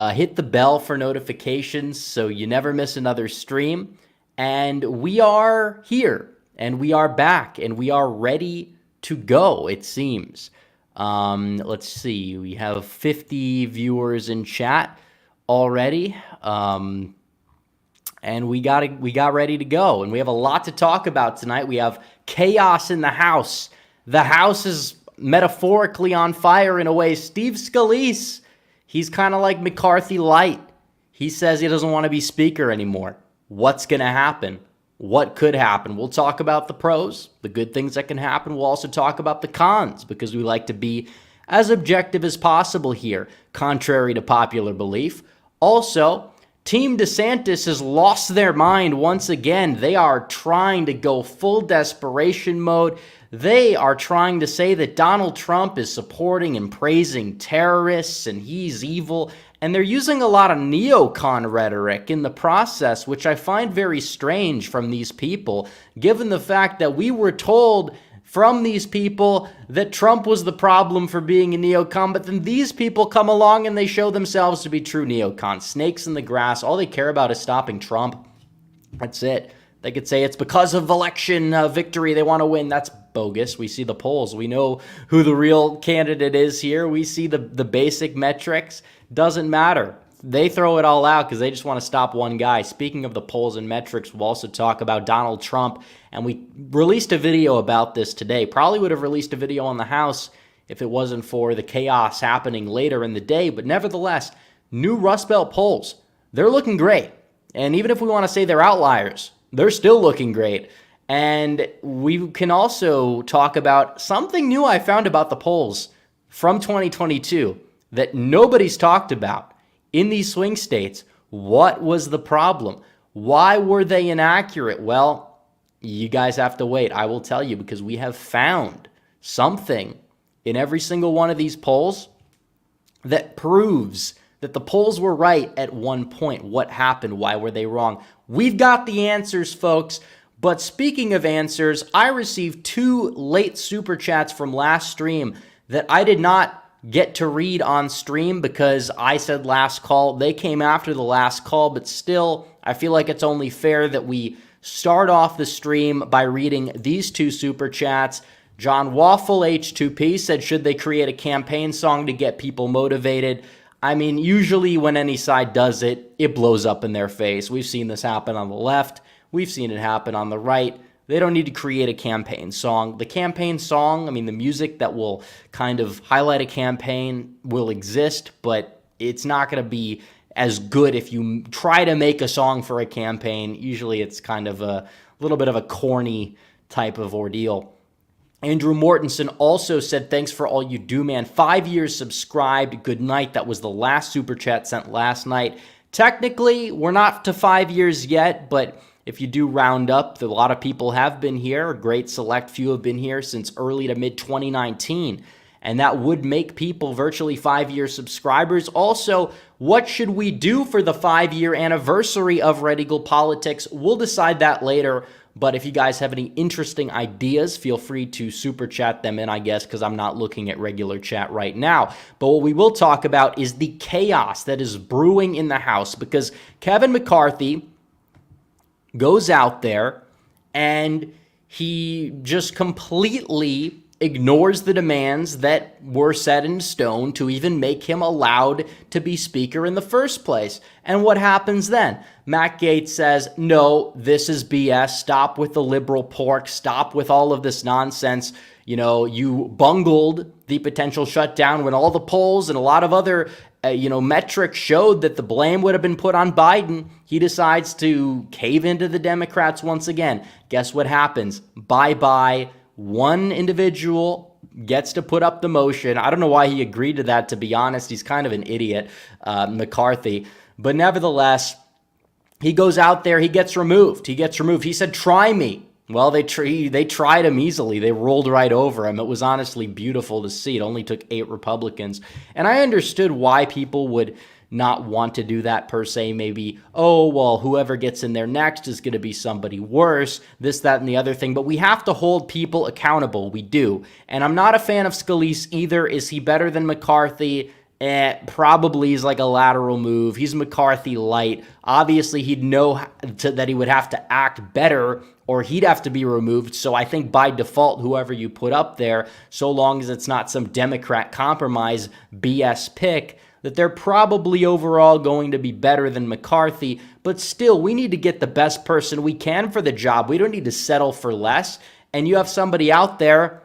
Hit the bell for notifications so you never miss another stream. And we are here, and we are back, and we are ready to go, it seems. Let's see. We have 50 viewers in chat already. And we got ready to go. And we have a lot to talk about tonight. We have chaos in the House. The House is metaphorically on fire in a way. Steve Scalise, he's kind of like McCarthy light. He says he doesn't want to be speaker anymore. What's going to happen? What could happen? We'll talk about the pros, the good things that can happen. We'll also talk about the cons because we like to be as objective as possible here, contrary to popular belief. Also, Team Desantis has lost their mind once again. They are trying to go full desperation mode. They are trying to say that Donald Trump is supporting and praising terrorists and he's evil. And they're using a lot of neocon rhetoric in the process, which I find very strange from these people, given the fact that we were told from these people that Trump was the problem for being a neocon, but then these people come along and they show themselves to be true neocons. Snakes in the grass. All they care about is stopping Trump. That's it. They could say it's because of election victory they want to win. That's bogus. We see the polls. We know who the real candidate is here. We see the basic metrics. Doesn't matter. They throw it all out because they just want to stop one guy. Speaking of the polls and metrics, we'll also talk about Donald Trump. And we released a video about this today. Probably would have released a video on the House if it wasn't for the chaos happening later in the day. But nevertheless, new Rust Belt polls, they're looking great. And even if we want to say they're outliers, they're still looking great. And we can also talk about something new I found about the polls from 2022 that nobody's talked about. In these swing states, what was the problem? Why were they inaccurate? Well, you guys have to wait. I will tell you because we have found something in every single one of these polls that proves that the polls were right at one point. What happened? Why were they wrong? We've got the answers, folks. But speaking of answers, I received 2 late super chats from last stream that I did not get to read on stream because I said last call. They came after the last call, but still, I feel like it's only fair that we start off the stream by reading these 2 super chats. John Waffle H2P said, should they create a campaign song to get people motivated? I mean, usually when any side does it, it blows up in their face. We've seen this happen on the left. We've seen it happen on the right. They don't need to create a campaign song. The campaign song, I mean, the music that will kind of highlight a campaign will exist, but it's not going to be as good if you try to make a song for a campaign. Usually it's kind of a little bit of a corny type of ordeal. Andrew Mortensen also said, thanks for all you do, man. 5 years subscribed. Good night. That was the last super chat sent last night. Technically, we're not to 5 years yet, but if you do round up, a lot of people have been here. A great select few have been here since early to mid 2019. And that would make people virtually 5-year subscribers. Also, what should we do for the 5-year anniversary of Red Eagle Politics? We'll decide that later. But if you guys have any interesting ideas, feel free to super chat them in, I guess, because I'm not looking at regular chat right now. But what we will talk about is the chaos that is brewing in the House, because Kevin McCarthy goes out there and he just completely ignores the demands that were set in stone to even make him allowed to be speaker in the first place. And what happens then? Matt Gaetz says, no, this is BS. Stop with the liberal pork. Stop with all of this nonsense. You know, you bungled the potential shutdown when all the polls and a lot of other metrics showed that the blame would have been put on Biden. He decides to cave into the Democrats once again. Guess what happens? Bye-bye. One individual gets to put up the motion. I don't know why he agreed to that, to be honest. He's kind of an idiot, McCarthy. But nevertheless, he goes out there. He gets removed. He said, try me. Well, they tried him easily. They rolled right over him. It was honestly beautiful to see. It only took 8 Republicans. And I understood why people would not want to do that per se. Maybe, oh, well, whoever gets in there next is going to be somebody worse, this, that, and the other thing. But we have to hold people accountable. We do. And I'm not a fan of Scalise either. Is he better than McCarthy? Probably is like a lateral move. He's McCarthy light. Obviously, he'd know that he would have to act better or he'd have to be removed. So I think by default, whoever you put up there, so long as it's not some Democrat compromise BS pick, that they're probably overall going to be better than McCarthy. But still, we need to get the best person we can for the job. We don't need to settle for less. And you have somebody out there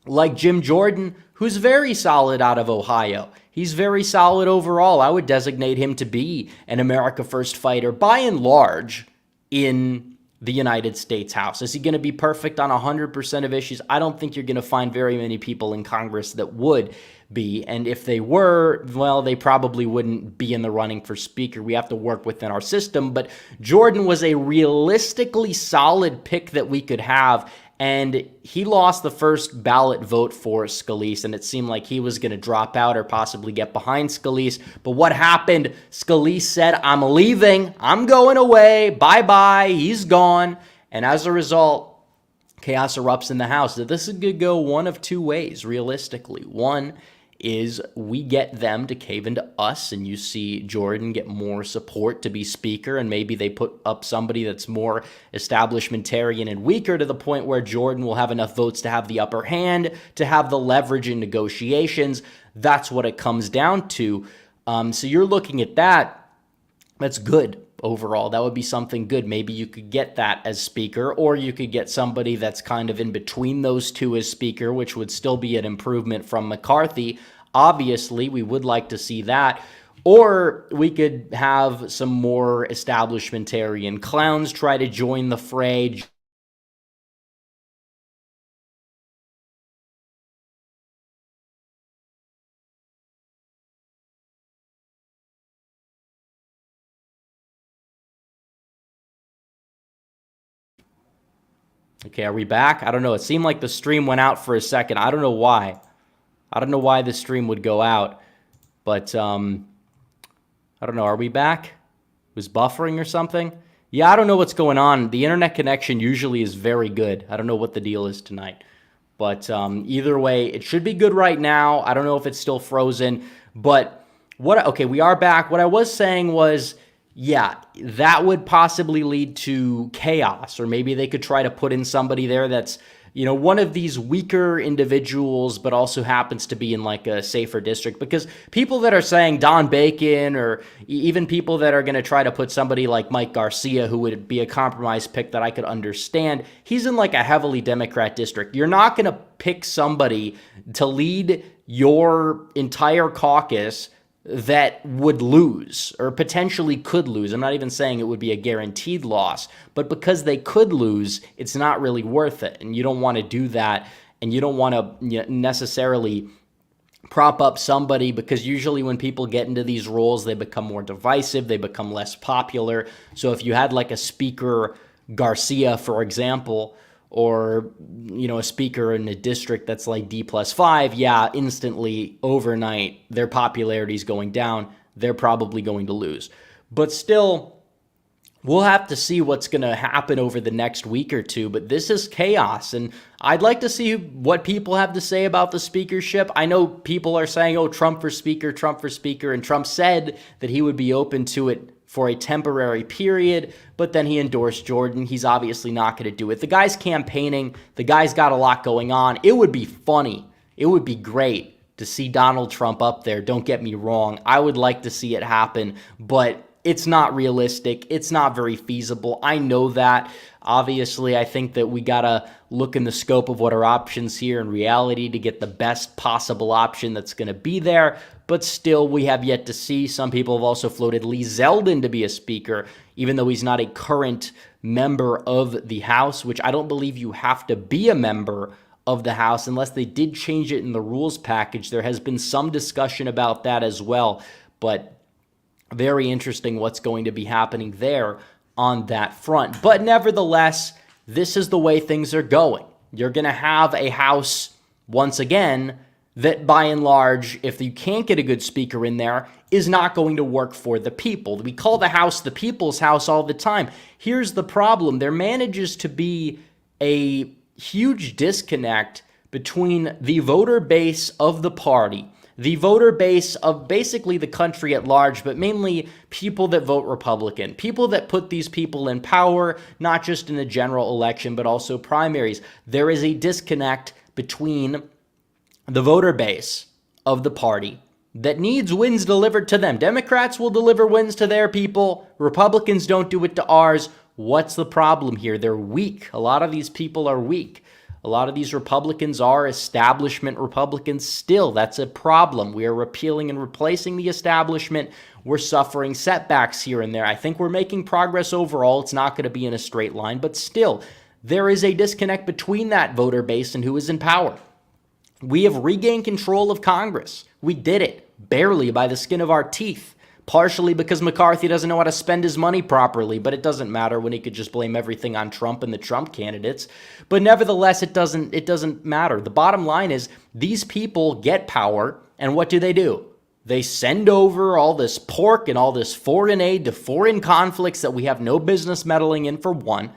like Jim Jordan, who's very solid out of Ohio. He's very solid overall. I would designate him to be an America First fighter by and large in the United States House. Is he going to be perfect on 100% of issues? I don't think you're going to find very many people in Congress that would be. And if they were, well, they probably wouldn't be in the running for speaker. We have to work within our system. But Jordan was a realistically solid pick that we could have. And he lost the first ballot vote for Scalise, and it seemed like he was going to drop out or possibly get behind Scalise. But what happened? Scalise said, I'm leaving. I'm going away. Bye-bye. He's gone. And as a result, chaos erupts in the House. This could go one of two ways, realistically. One is we get them to cave into us, and you see Jordan get more support to be speaker, and maybe they put up somebody that's more establishmentarian and weaker to the point where Jordan will have enough votes to have the upper hand, to have the leverage in negotiations. That's what it comes down to. So you're looking at that. That's good overall. That would be something good. Maybe you could get that as speaker, or you could get somebody that's kind of in between those two as speaker, which would still be an improvement from McCarthy. Obviously, we would like to see that. Or we could have some more establishmentarian clowns try to join the fray. Okay, are we back? I don't know. It seemed like the stream went out for a second. I don't know why. I don't know why the stream would go out. But, I don't know. Are we back? It was buffering or something? Yeah, I don't know what's going on. The internet connection usually is very good. I don't know what the deal is tonight. But either way, it should be good right now. I don't know if it's still frozen. But, okay, we are back. What I was saying was, yeah, that would possibly lead to chaos, or maybe they could try to put in somebody there that's, one of these weaker individuals, but also happens to be in like a safer district. Because people that are saying Don Bacon, or even people that are going to try to put somebody like Mike Garcia, who would be a compromise pick that I could understand, he's in like a heavily Democrat district. You're not going to pick somebody to lead your entire caucus that would lose, or potentially could lose. I'm not even saying it would be a guaranteed loss, but because they could lose, it's not really worth it. And you don't want to do that, and you don't want to necessarily prop up somebody, because usually when people get into these roles, they become more divisive, they become less popular. So if you had like a Speaker Garcia, for example, or, a speaker in a district that's like D+5, yeah, instantly, overnight, their popularity is going down. They're probably going to lose. But still, we'll have to see what's going to happen over the next week or two. But this is chaos, and I'd like to see what people have to say about the speakership. I know people are saying, oh, Trump for speaker, and Trump said that he would be open to it for a temporary period, but then he endorsed Jordan. He's obviously not going to do it. The guy's campaigning. The guy's got a lot going on. It would be funny. It would be great to see Donald Trump up there. Don't get me wrong. I would like to see it happen, but it's not realistic. It's not very feasible. I know that. Obviously, I think that we got to look in the scope of what our options here in reality to get the best possible option that's going to be there. But still, we have yet to see. Some people have also floated Lee Zeldin to be a speaker, even though he's not a current member of the House, which I don't believe you have to be a member of the House unless they did change it in the rules package. There has been some discussion about that as well, but very interesting what's going to be happening there on that front. But nevertheless, this is the way things are going. You're going to have a House, once again, that by and large, if you can't get a good speaker in there, is not going to work for the people. We call the House the people's house all the time. Here's the problem. There manages to be a huge disconnect between the voter base of the party the voter base of basically the country at large, but mainly people that vote Republican, people that put these people in power, not just in a general election, but also primaries. There is a disconnect between the voter base of the party that needs wins delivered to them. Democrats will deliver wins to their people. Republicans don't do it to ours. What's the problem here? They're weak. A lot of these people are weak. A lot of these Republicans are establishment Republicans still. That's a problem. We are repealing and replacing the establishment. We're suffering setbacks here and there. I think we're making progress overall. It's not going to be in a straight line, but still, there is a disconnect between that voter base and who is in power. We have regained control of Congress. We did it, barely by the skin of our teeth. Partially because McCarthy doesn't know how to spend his money properly, but it doesn't matter when he could just blame everything on Trump and the Trump candidates. But nevertheless, it doesn't matter. The bottom line is these people get power, and what do? They send over all this pork and all this foreign aid to foreign conflicts that we have no business meddling in, for one.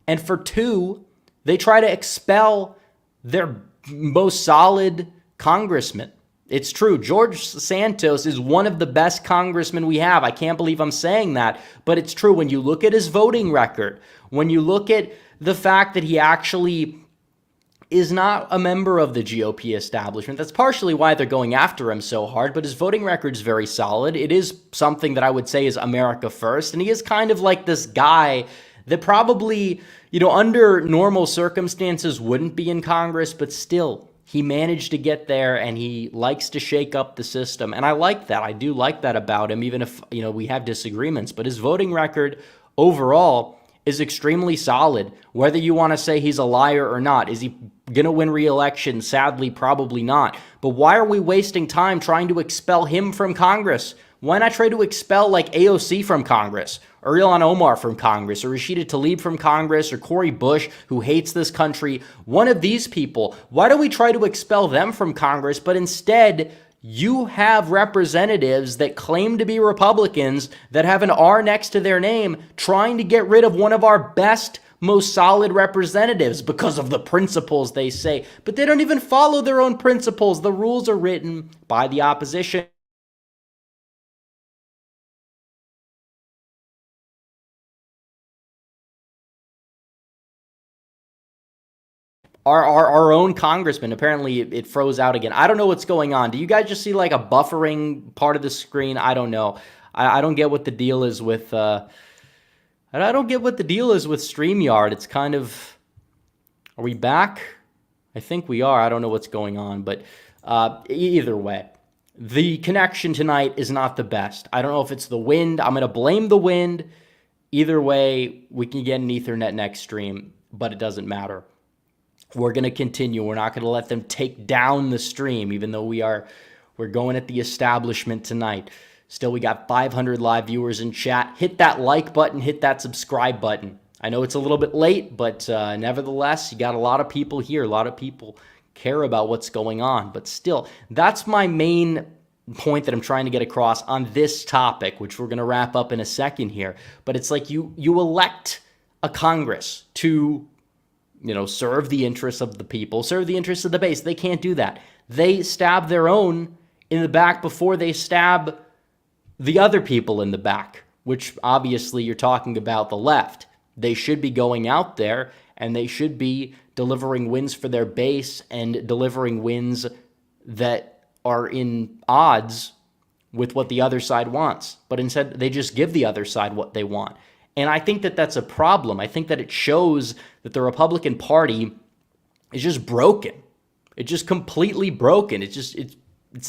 And for two, they try to expel their most solid congressman. It's true. George Santos is one of the best congressmen we have. I can't believe I'm saying that, but it's true. When you look at his voting record, when you look at the fact that he actually is not a member of the GOP establishment, that's partially why they're going after him so hard, but his voting record is very solid. It is something that I would say is America first, and he is kind of like this guy that probably, under normal circumstances wouldn't be in Congress, but still, he managed to get there, and he likes to shake up the system. And I like that. I do like that about him, even if, we have disagreements. But his voting record overall is extremely solid, whether you want to say he's a liar or not. Is he going to win re-election? Sadly, probably not. But why are we wasting time trying to expel him from Congress? Why not try to expel like AOC from Congress, or Ilhan Omar from Congress, or Rashida Tlaib from Congress, or Cori Bush, who hates this country? One of these people, why do we try to expel them from Congress, but instead you have representatives that claim to be Republicans that have an R next to their name trying to get rid of one of our best, most solid representatives because of the principles they say, but they don't even follow their own principles. The rules are written by the opposition. Our own congressman, apparently it froze out again. I don't know what's going on. Do you guys just see like a buffering part of the screen? I don't know. I don't get what the deal is with I don't get what the deal is with StreamYard. It's kind of, are we back? I think we are. I don't know what's going on, but either way, the connection tonight is not the best. I don't know if it's the wind. I'm going to blame the wind. Either way, we can get an Ethernet next stream, but it doesn't matter. We're going to continue. We're not going to let them take down the stream, even though we're going at the establishment tonight. Still, we got 500 live viewers in chat. Hit that like button. Hit that subscribe button. I know it's a little bit late, but nevertheless, you got a lot of people here. A lot of people care about what's going on. But still, that's my main point that I'm trying to get across on this topic, which we're going to wrap up in a second here. But it's like you elect a Congress to serve the interests of the people, serve the interests of the base. They can't do that. They stab their own in the back before they stab the other people in the back, which obviously you're talking about the left. They should be going out there and they should be delivering wins for their base and delivering wins that are in odds with what the other side wants. But instead, they just give the other side what they want. And I think that that's a problem. I think that it shows that the Republican Party is just broken. It's just completely broken. It's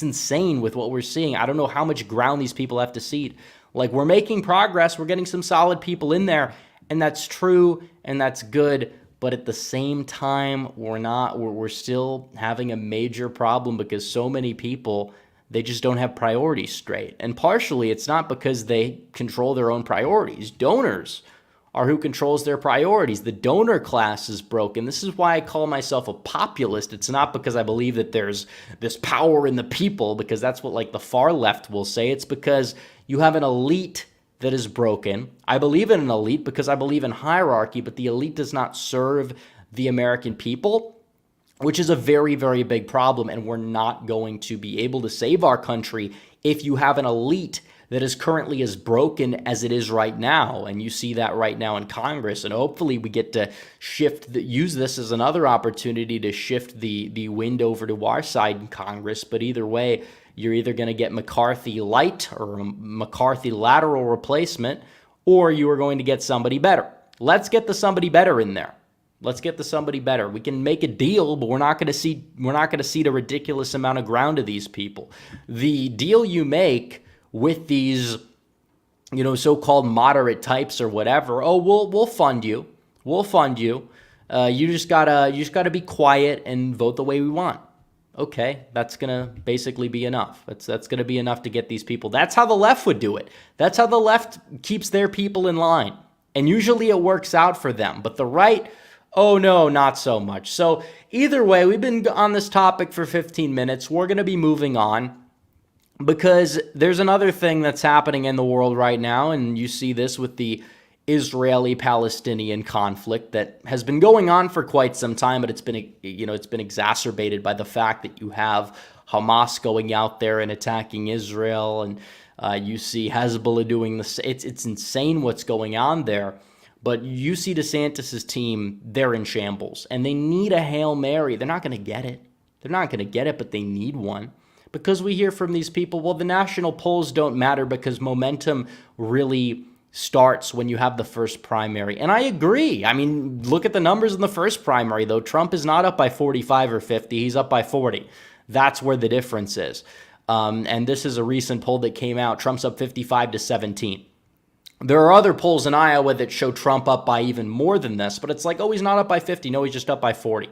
insane with what we're seeing. I don't know how much ground these people have to cede. Like, we're making progress. We're getting some solid people in there, and that's true, and that's good. But at the same time, we're still having a major problem because so many people, they just don't have priorities straight. And partially, it's not because they control their own priorities. Donors are who controls their priorities. The donor class is broken. This is why I call myself a populist. It's not because I believe that there's this power in the people, because that's what like the far left will say. It's because you have an elite that is broken. I believe in an elite because I believe in hierarchy, but the elite does not serve the American people. which is a very, very big problem. And we're not going to be able to save our country if you have an elite that is currently as broken as it is right now. And you see that right now in Congress. And hopefully we get to use this as another opportunity to shift the wind over to our side in Congress. But either way, you're either going to get McCarthy light or McCarthy lateral replacement, or you are going to get somebody better. Let's get the somebody better in there. Let's get the somebody better. We can make a deal, but we're not going to cede a ridiculous amount of ground to these people. The deal you make with these, so-called moderate types or whatever, we'll fund you. We'll fund you. You just gotta be quiet and vote the way we want. Okay, that's gonna basically be enough. That's gonna be enough to get these people. That's how the left would do it. That's how the left keeps their people in line. And usually it works out for them. But the right, oh no, not so much. So either way, we've been on this topic for 15 minutes. We're gonna be moving on, because there's another thing that's happening in the world right now, and you see this with the Israeli-Palestinian conflict that has been going on for quite some time, but it's been exacerbated by the fact that you have Hamas going out there and attacking Israel, and you see Hezbollah doing this. It's insane what's going on there. But you see DeSantis's team, they're in shambles, and they need a Hail Mary. They're not going to get it. They're not going to get it, but they need one. Because we hear from these people, well, the national polls don't matter because momentum really starts when you have the first primary. And I agree. I mean, look at the numbers in the first primary, though. Trump is not up by 45 or 50. He's up by 40. That's where the difference is. And this is a recent poll that came out. Trump's up 55-17. There are other polls in Iowa that show Trump up by even more than this, but it's like, oh, he's not up by 50. No, he's just up by 40.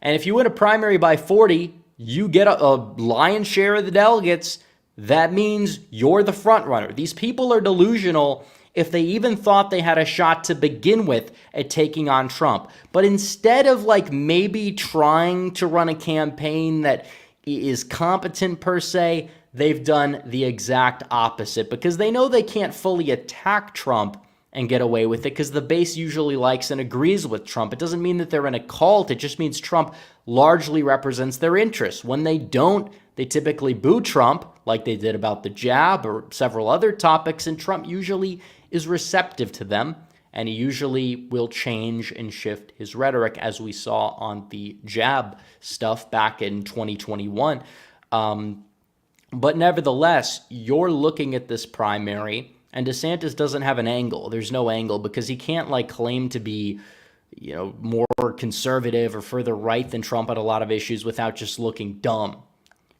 And if you win a primary by 40, you get a lion's share of the delegates. That means you're the front runner. These people are delusional if they even thought they had a shot to begin with at taking on Trump. But instead of maybe trying to run a campaign that is competent per se, they've done the exact opposite, because they know they can't fully attack Trump and get away with it, because the base usually likes and agrees with Trump. It doesn't mean that they're in a cult. It just means Trump largely represents their interests. When they don't, they typically boo Trump, like they did about the jab or several other topics, and Trump usually is receptive to them, and he usually will change and shift his rhetoric, as we saw on the jab stuff back in 2021. But nevertheless, you're looking at this primary, and DeSantis doesn't have an angle. There's no angle, because he can't claim to be, more conservative or further right than Trump on a lot of issues without just looking dumb,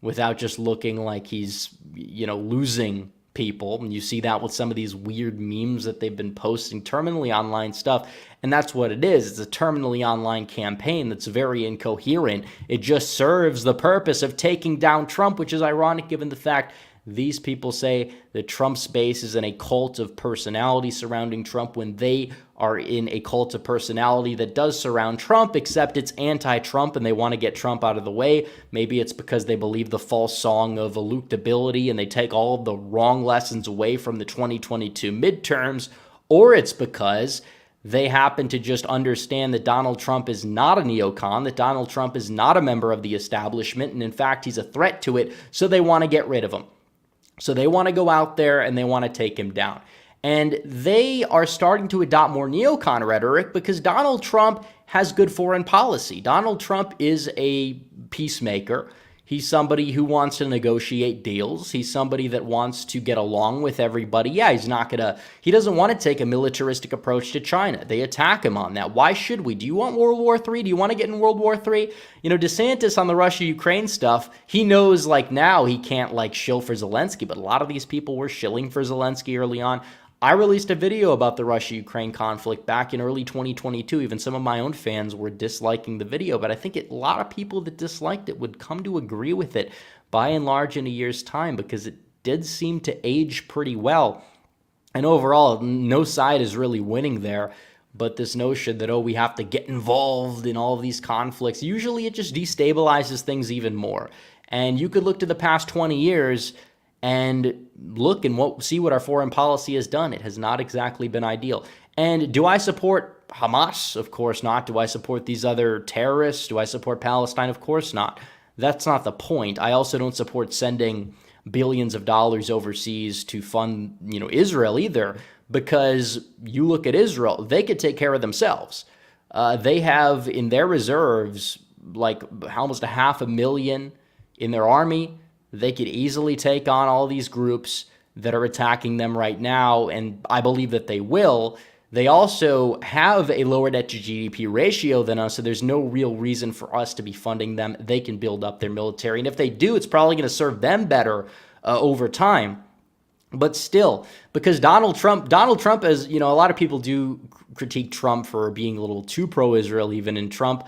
without just looking like he's, losing people. And you see that with some of these weird memes that they've been posting, terminally online stuff. And that's what it is. It's a terminally online campaign that's very incoherent. It just serves the purpose of taking down Trump, which is ironic given the fact these people say that Trump's base is in a cult of personality surrounding Trump, when they are in a cult of personality that does surround Trump, except it's anti-Trump and they want to get Trump out of the way. Maybe it's because they believe the false song of eluctability and they take all of the wrong lessons away from the 2022 midterms, or it's because they happen to just understand that Donald Trump is not a neocon, that Donald Trump is not a member of the establishment, and in fact, he's a threat to it, so they want to get rid of him. So they want to go out there and they want to take him down. And they are starting to adopt more neocon rhetoric because Donald Trump has good foreign policy. Donald Trump is a peacemaker. He's somebody who wants to negotiate deals. He's somebody that wants to get along with everybody. Yeah, he doesn't want to take a militaristic approach to China. They attack him on that. Why should we? Do you want World War III? Do you want to get in World War III? DeSantis on the Russia-Ukraine stuff, he knows now he can't shill for Zelensky, but a lot of these people were shilling for Zelensky early on. I released a video about the Russia-Ukraine conflict back in early 2022. Even some of my own fans were disliking the video, but I think a lot of people that disliked it would come to agree with it by and large in a year's time, because it did seem to age pretty well. And overall, no side is really winning there. But this notion that, we have to get involved in all of these conflicts, usually it just destabilizes things even more. And you could look to the past 20 years and look and see what our foreign policy has done. It has not exactly been ideal. And do I support Hamas? Of course not. Do I support these other terrorists? Do I support Palestine? Of course not. That's not the point. I also don't support sending billions of dollars overseas to fund, Israel either, because you look at Israel, they could take care of themselves. They have in their reserves like almost 500,000 in their army. They could easily take on all these groups that are attacking them right now, and I believe that they will. They also have a lower debt to GDP ratio than us, so there's no real reason for us to be funding them. They can build up their military, and if they do, it's probably going to serve them better over time. But still, because Donald Trump, as a lot of people do critique Trump for being a little too pro-Israel even, and Trump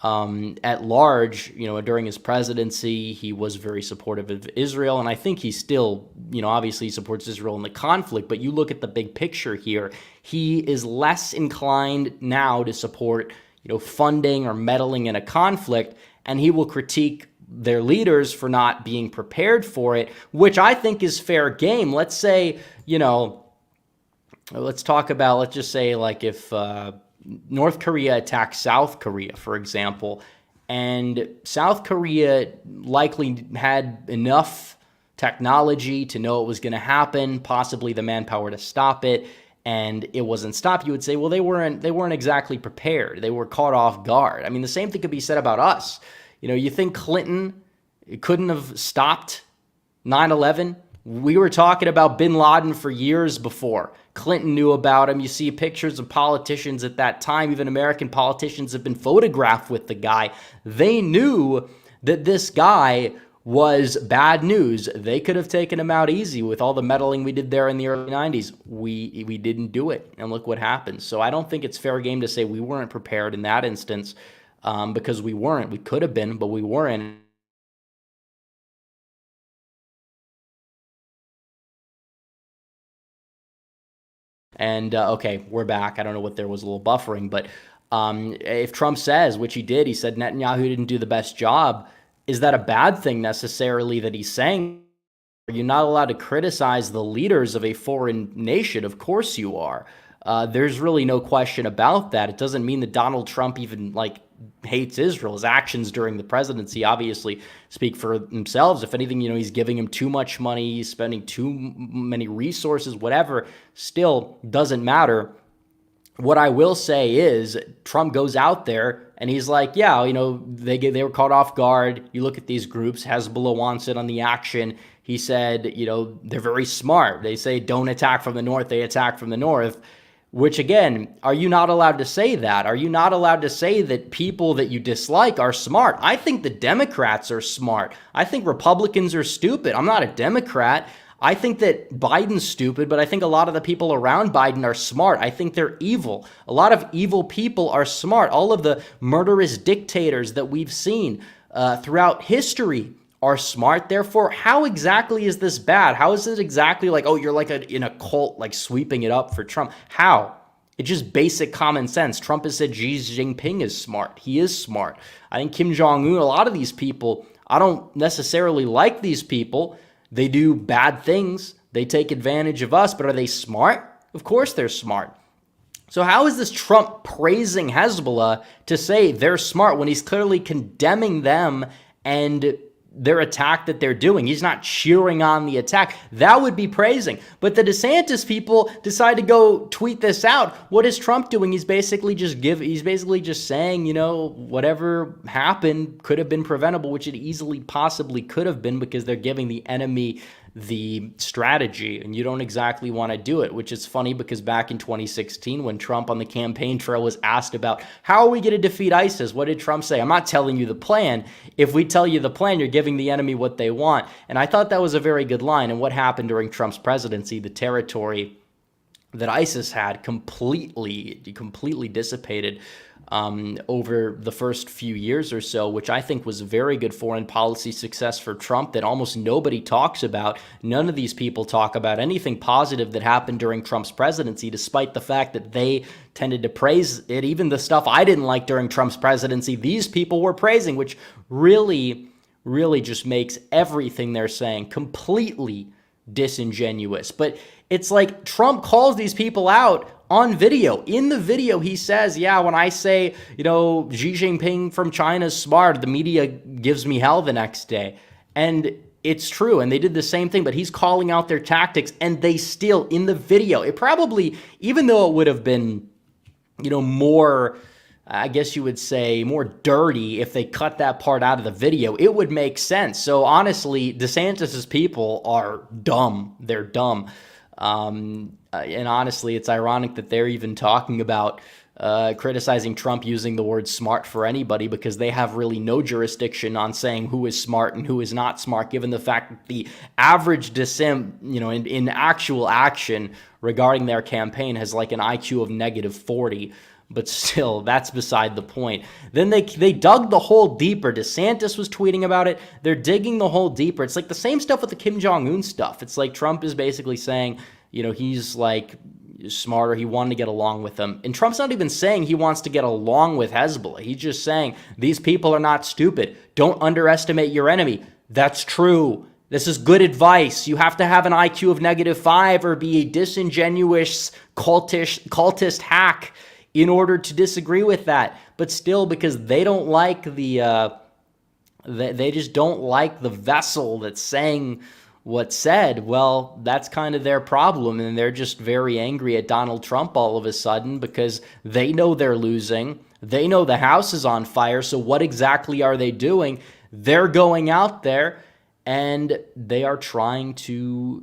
at large, during his presidency, he was very supportive of Israel, and I think he still, obviously supports Israel in the conflict, but you look at the big picture here, he is less inclined now to support, funding or meddling in a conflict, and he will critique their leaders for not being prepared for it, which I think is fair game. Let's say, let's just say like if North Korea attacks South Korea, for example, and South Korea likely had enough technology to know it was going to happen, possibly the manpower to stop it, and it wasn't stopped, you would say, well, they weren't exactly prepared. They were caught off guard. I mean, the same thing could be said about us. You think Clinton couldn't have stopped 9/11? We were talking about bin Laden for years before. Clinton knew about him. You see pictures of politicians at that time. Even American politicians have been photographed with the guy. They knew that this guy was bad news. They could have taken him out easy with all the meddling we did there in the early 90s. We didn't do it, and look what happened. So I don't think it's fair game to say we weren't prepared in that instance, because we weren't. We could have been, but we weren't. And okay, we're back. I don't know what there was a little buffering, but if Trump says, which he did, he said Netanyahu didn't do the best job. Is that a bad thing necessarily that he's saying? You're not allowed to criticize the leaders of a foreign nation. Of course you are. There's really no question about that. It doesn't mean that Donald Trump even hates Israel. His actions during the presidency obviously speak for themselves. If anything, he's giving him too much money, he's spending too many resources, whatever, still doesn't matter. What I will say is Trump goes out there and he's like, yeah, they were caught off guard. You look at these groups, Hezbollah wants it on the action. He said, they're very smart. They say don't attack from the north, they attack from the north. Which, again, are you not allowed to say that? Are you not allowed to say that people that you dislike are smart? I think the Democrats are smart. I think Republicans are stupid. I'm not a Democrat. I think that Biden's stupid, but I think a lot of the people around Biden are smart. I think they're evil. A lot of evil people are smart. All of the murderous dictators that we've seen throughout history are smart. Therefore, how exactly is this bad? How is it exactly like, oh, you're like in a cult, like sweeping it up for Trump? How? It's just basic common sense. Trump has said Xi Jinping is smart. He is smart. I think Kim Jong-un, a lot of these people, I don't necessarily like these people. They do bad things. They take advantage of us, but are they smart? Of course they're smart. So how is this Trump praising Hezbollah to say they're smart when he's clearly condemning them and their attack that they're doing? He's not cheering on the attack. That would be praising. But the Desantis people decide to go tweet this out. What is Trump doing? He's basically just saying, whatever happened could have been preventable, which it easily possibly could have been, because they're giving the enemy the strategy, and you don't exactly want to do it, which is funny because back in 2016, when Trump on the campaign trail was asked about how are we going to defeat ISIS, what did Trump say? I'm not telling you the plan. If we tell you the plan, you're giving the enemy what they want. And I thought that was a very good line. And what happened during Trump's presidency, the territory that ISIS had completely dissipated over the first few years or so, which I think was a very good foreign policy success for Trump that almost nobody talks about. None of these people talk about anything positive that happened during Trump's presidency, despite the fact that they tended to praise it. Even the stuff I didn't like during Trump's presidency, these people were praising, which really just makes everything they're saying completely disingenuous. But it's like Trump calls these people out on video. In the video, he says, yeah, when I say, Xi Jinping from China is smart, the media gives me hell the next day. And it's true, and they did the same thing, but he's calling out their tactics, and they still, in the video, it probably, even though it would have been, more, I guess you would say, more dirty if they cut that part out of the video, it would make sense. So honestly, DeSantis's people are dumb. They're dumb. And honestly, it's ironic that they're even talking about criticizing Trump using the word smart for anybody, because they have really no jurisdiction on saying who is smart and who is not smart, given the fact that the average in actual action regarding their campaign has like an IQ of -40. But still, that's beside the point. Then they dug the hole deeper. DeSantis was tweeting about it. They're digging the hole deeper. It's like the same stuff with the Kim Jong-un stuff. It's like Trump is basically saying, he's like smarter. He wanted to get along with them. And Trump's not even saying he wants to get along with Hezbollah. He's just saying these people are not stupid. Don't underestimate your enemy. That's true. This is good advice. You have to have an IQ of -5 or be a disingenuous cultist hack in order to disagree with that. But still, because they don't like they just don't like the vessel that's saying what's said, well, that's kind of their problem. And they're just very angry at Donald Trump all of a sudden because they know they're losing. They know the house is on fire. So what exactly are they doing? They're going out there and they are trying to,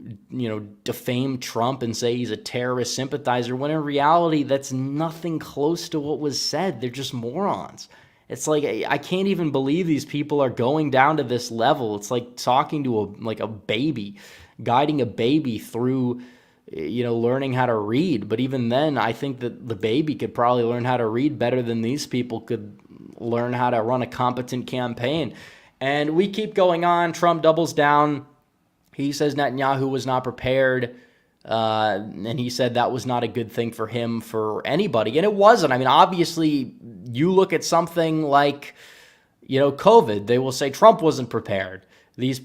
defame Trump and say he's a terrorist sympathizer, when in reality, that's nothing close to what was said. They're just morons. It's like, I can't even believe these people are going down to this level. It's like talking to a baby, guiding a baby through, learning how to read. But even then, I think that the baby could probably learn how to read better than these people could learn how to run a competent campaign. And we keep going on. Trump doubles down. He says Netanyahu was not prepared. And he said that was not a good thing for him, for anybody. And it wasn't. I mean, obviously, you look at something like, COVID, they will say Trump wasn't prepared.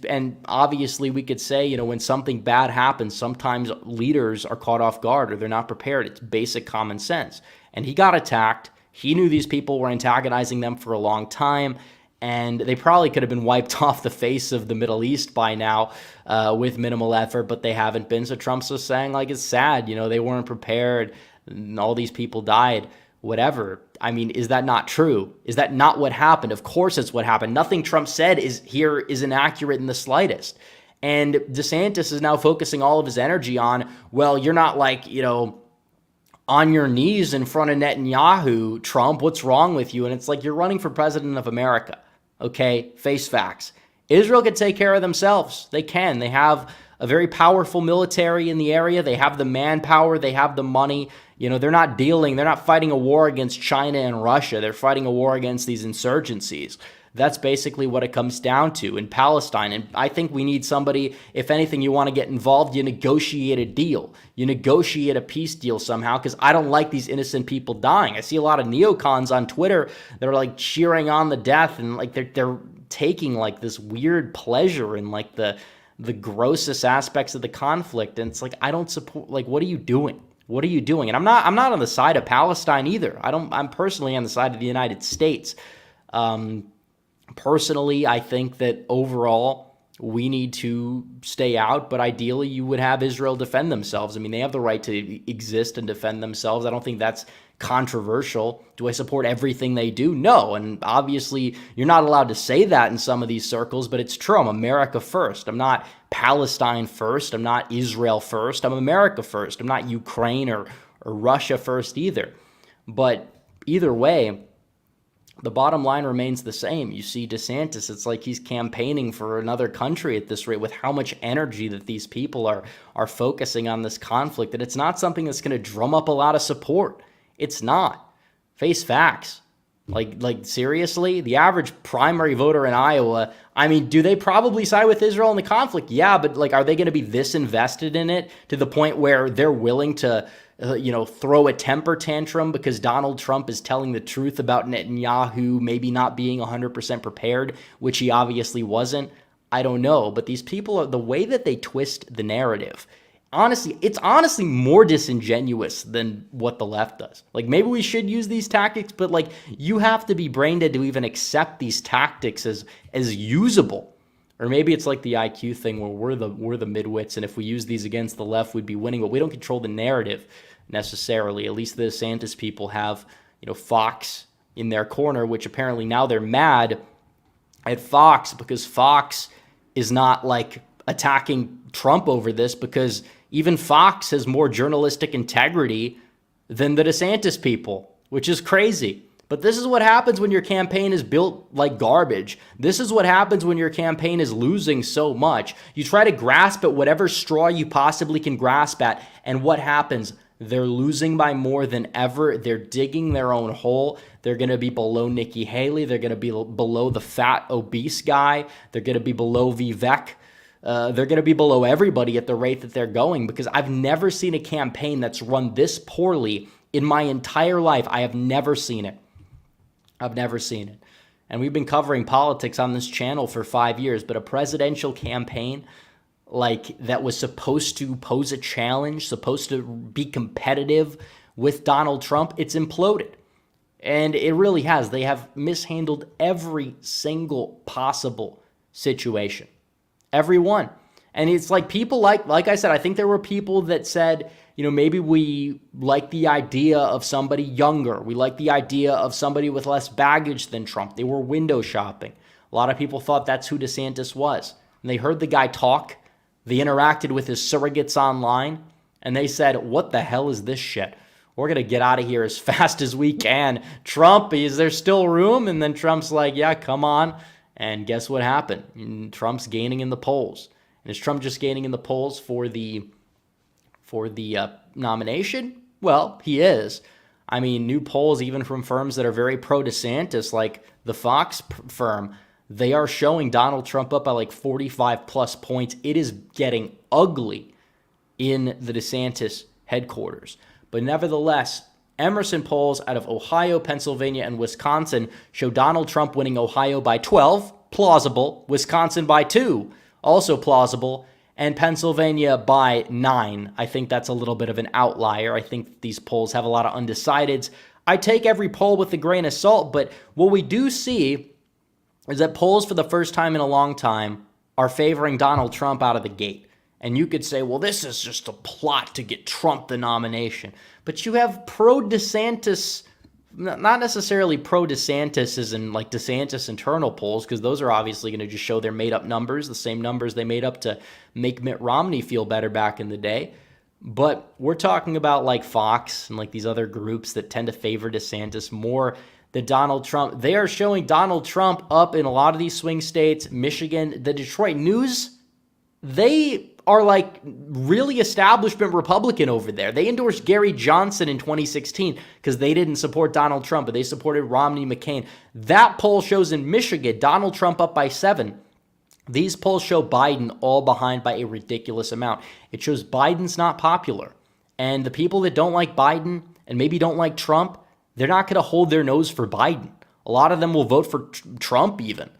And obviously we could say, when something bad happens, sometimes leaders are caught off guard or they're not prepared. It's basic common sense. And he got attacked. He knew these people were antagonizing them for a long time. And they probably could have been wiped off the face of the Middle East by now with minimal effort, but they haven't been. So Trump's just saying, it's sad, they weren't prepared, and all these people died, whatever. I mean, is that not true? Is that not what happened? Of course it's what happened. Nothing Trump said is inaccurate in the slightest. And DeSantis is now focusing all of his energy on, well, you're not on your knees in front of Netanyahu, Trump, what's wrong with you? And it's like, you're running for president of America. Okay, face facts. Israel can take care of themselves. They can. They have a very powerful military in the area. They have the manpower. They have the money. They're not fighting a war against China and Russia. They're fighting a war against these insurgencies. That's basically what it comes down to in Palestine. And I think we need somebody, if anything, you want to get involved, you negotiate a deal. You negotiate a peace deal somehow, because I don't like these innocent people dying. I see a lot of neocons on Twitter that are cheering on the death, and they're taking this weird pleasure in the grossest aspects of the conflict. And it's I don't support, what are you doing? What are you doing? And I'm not on the side of Palestine either. I'm personally on the side of the United States. Personally, I think that overall we need to stay out, but ideally you would have Israel defend themselves. I mean, they have the right to exist and defend themselves. I don't think that's controversial. Do I support everything they do? No. And obviously you're not allowed to say that in some of these circles, but it's true. I'm America first. I'm not Palestine first. I'm not Israel first. I'm America first. I'm not Ukraine or Russia first either. But either way, the bottom line remains the same. You see DeSantis, it's like he's campaigning for another country at this rate, with how much energy that these people are focusing on this conflict. And it's not something that's going to drum up a lot of support. It's not. Face facts. Seriously, the average primary voter in Iowa, I mean, do they probably side with Israel in the conflict? Yeah, but are they going to be this invested in it to the point where they're willing to throw a temper tantrum because Donald Trump is telling the truth about Netanyahu maybe not being 100% prepared, which he obviously wasn't? I don't know. But these people, the way that they twist the narrative, honestly, it's honestly more disingenuous than what the left does. Like, maybe we should use these tactics, but like, you have to be brain dead to even accept these tactics as usable. Or maybe it's like the IQ thing where we're the midwits, and if we use these against the left, we'd be winning, but we don't control the narrative necessarily. At least the DeSantis people have, Fox in their corner, which apparently now they're mad at Fox because Fox is not like attacking Trump over this, because even Fox has more journalistic integrity than the DeSantis people, which is crazy. But this is what happens when your campaign is built like garbage. This is what happens when your campaign is losing so much. You try to grasp at whatever straw you possibly can grasp at, and what happens? They're losing by more than ever. They're digging their own hole. They're going to be below Nikki Haley. They're going to be below the fat, obese guy. They're going to be below Vivek. They're going to be below everybody at the rate that they're going, because I've never seen a campaign that's run this poorly in my entire life. I have never seen it. I've never seen it. And we've been covering politics on this channel for 5 years, but a presidential campaign like that was supposed to pose a challenge, supposed to be competitive with Donald Trump, it's imploded. And it really has. They have mishandled every single possible situation. Every one. And it's like people like I said, I think there were people that said, maybe we like the idea of somebody younger. We like the idea of somebody with less baggage than Trump. They were window shopping. A lot of people thought that's who DeSantis was. And they heard the guy talk. They interacted with his surrogates online. And they said, what the hell is this shit? We're going to get out of here as fast as we can. Trump, is there still room? And then Trump's like, yeah, come on. And guess what happened? And Trump's gaining in the polls. And is Trump just gaining in the polls for the nomination? Well, he is. I mean, new polls, even from firms that are very pro-DeSantis, like the Fox firm, they are showing Donald Trump up by like 45 plus points. It is getting ugly in the DeSantis headquarters. But nevertheless, Emerson polls out of Ohio, Pennsylvania, and Wisconsin show Donald Trump winning Ohio by 12, plausible, Wisconsin by 2, also plausible, and Pennsylvania by 9. I think that's a little bit of an outlier. I think these polls have a lot of undecideds. I take every poll with a grain of salt, but what we do see is that polls for the first time in a long time are favoring Donald Trump out of the gate. And you could say, well, this is just a plot to get Trump the nomination. But you have pro-DeSantis, not necessarily pro-DeSantis as in like DeSantis internal polls, because those are obviously going to just show their made-up numbers, the same numbers they made up to make Mitt Romney feel better back in the day. But we're talking about like Fox and like these other groups that tend to favor DeSantis more than Donald Trump. They are showing Donald Trump up in a lot of these swing states, Michigan, the Detroit News. They are like really establishment Republican over there. They endorsed Gary Johnson in 2016 because they didn't support Donald Trump, but they supported Romney McCain. That poll shows in Michigan, Donald Trump up by 7. These polls show Biden all behind by a ridiculous amount. It shows Biden's not popular. And the people that don't like Biden and maybe don't like Trump, they're not going to hold their nose for Biden. A lot of them will vote for Trump even.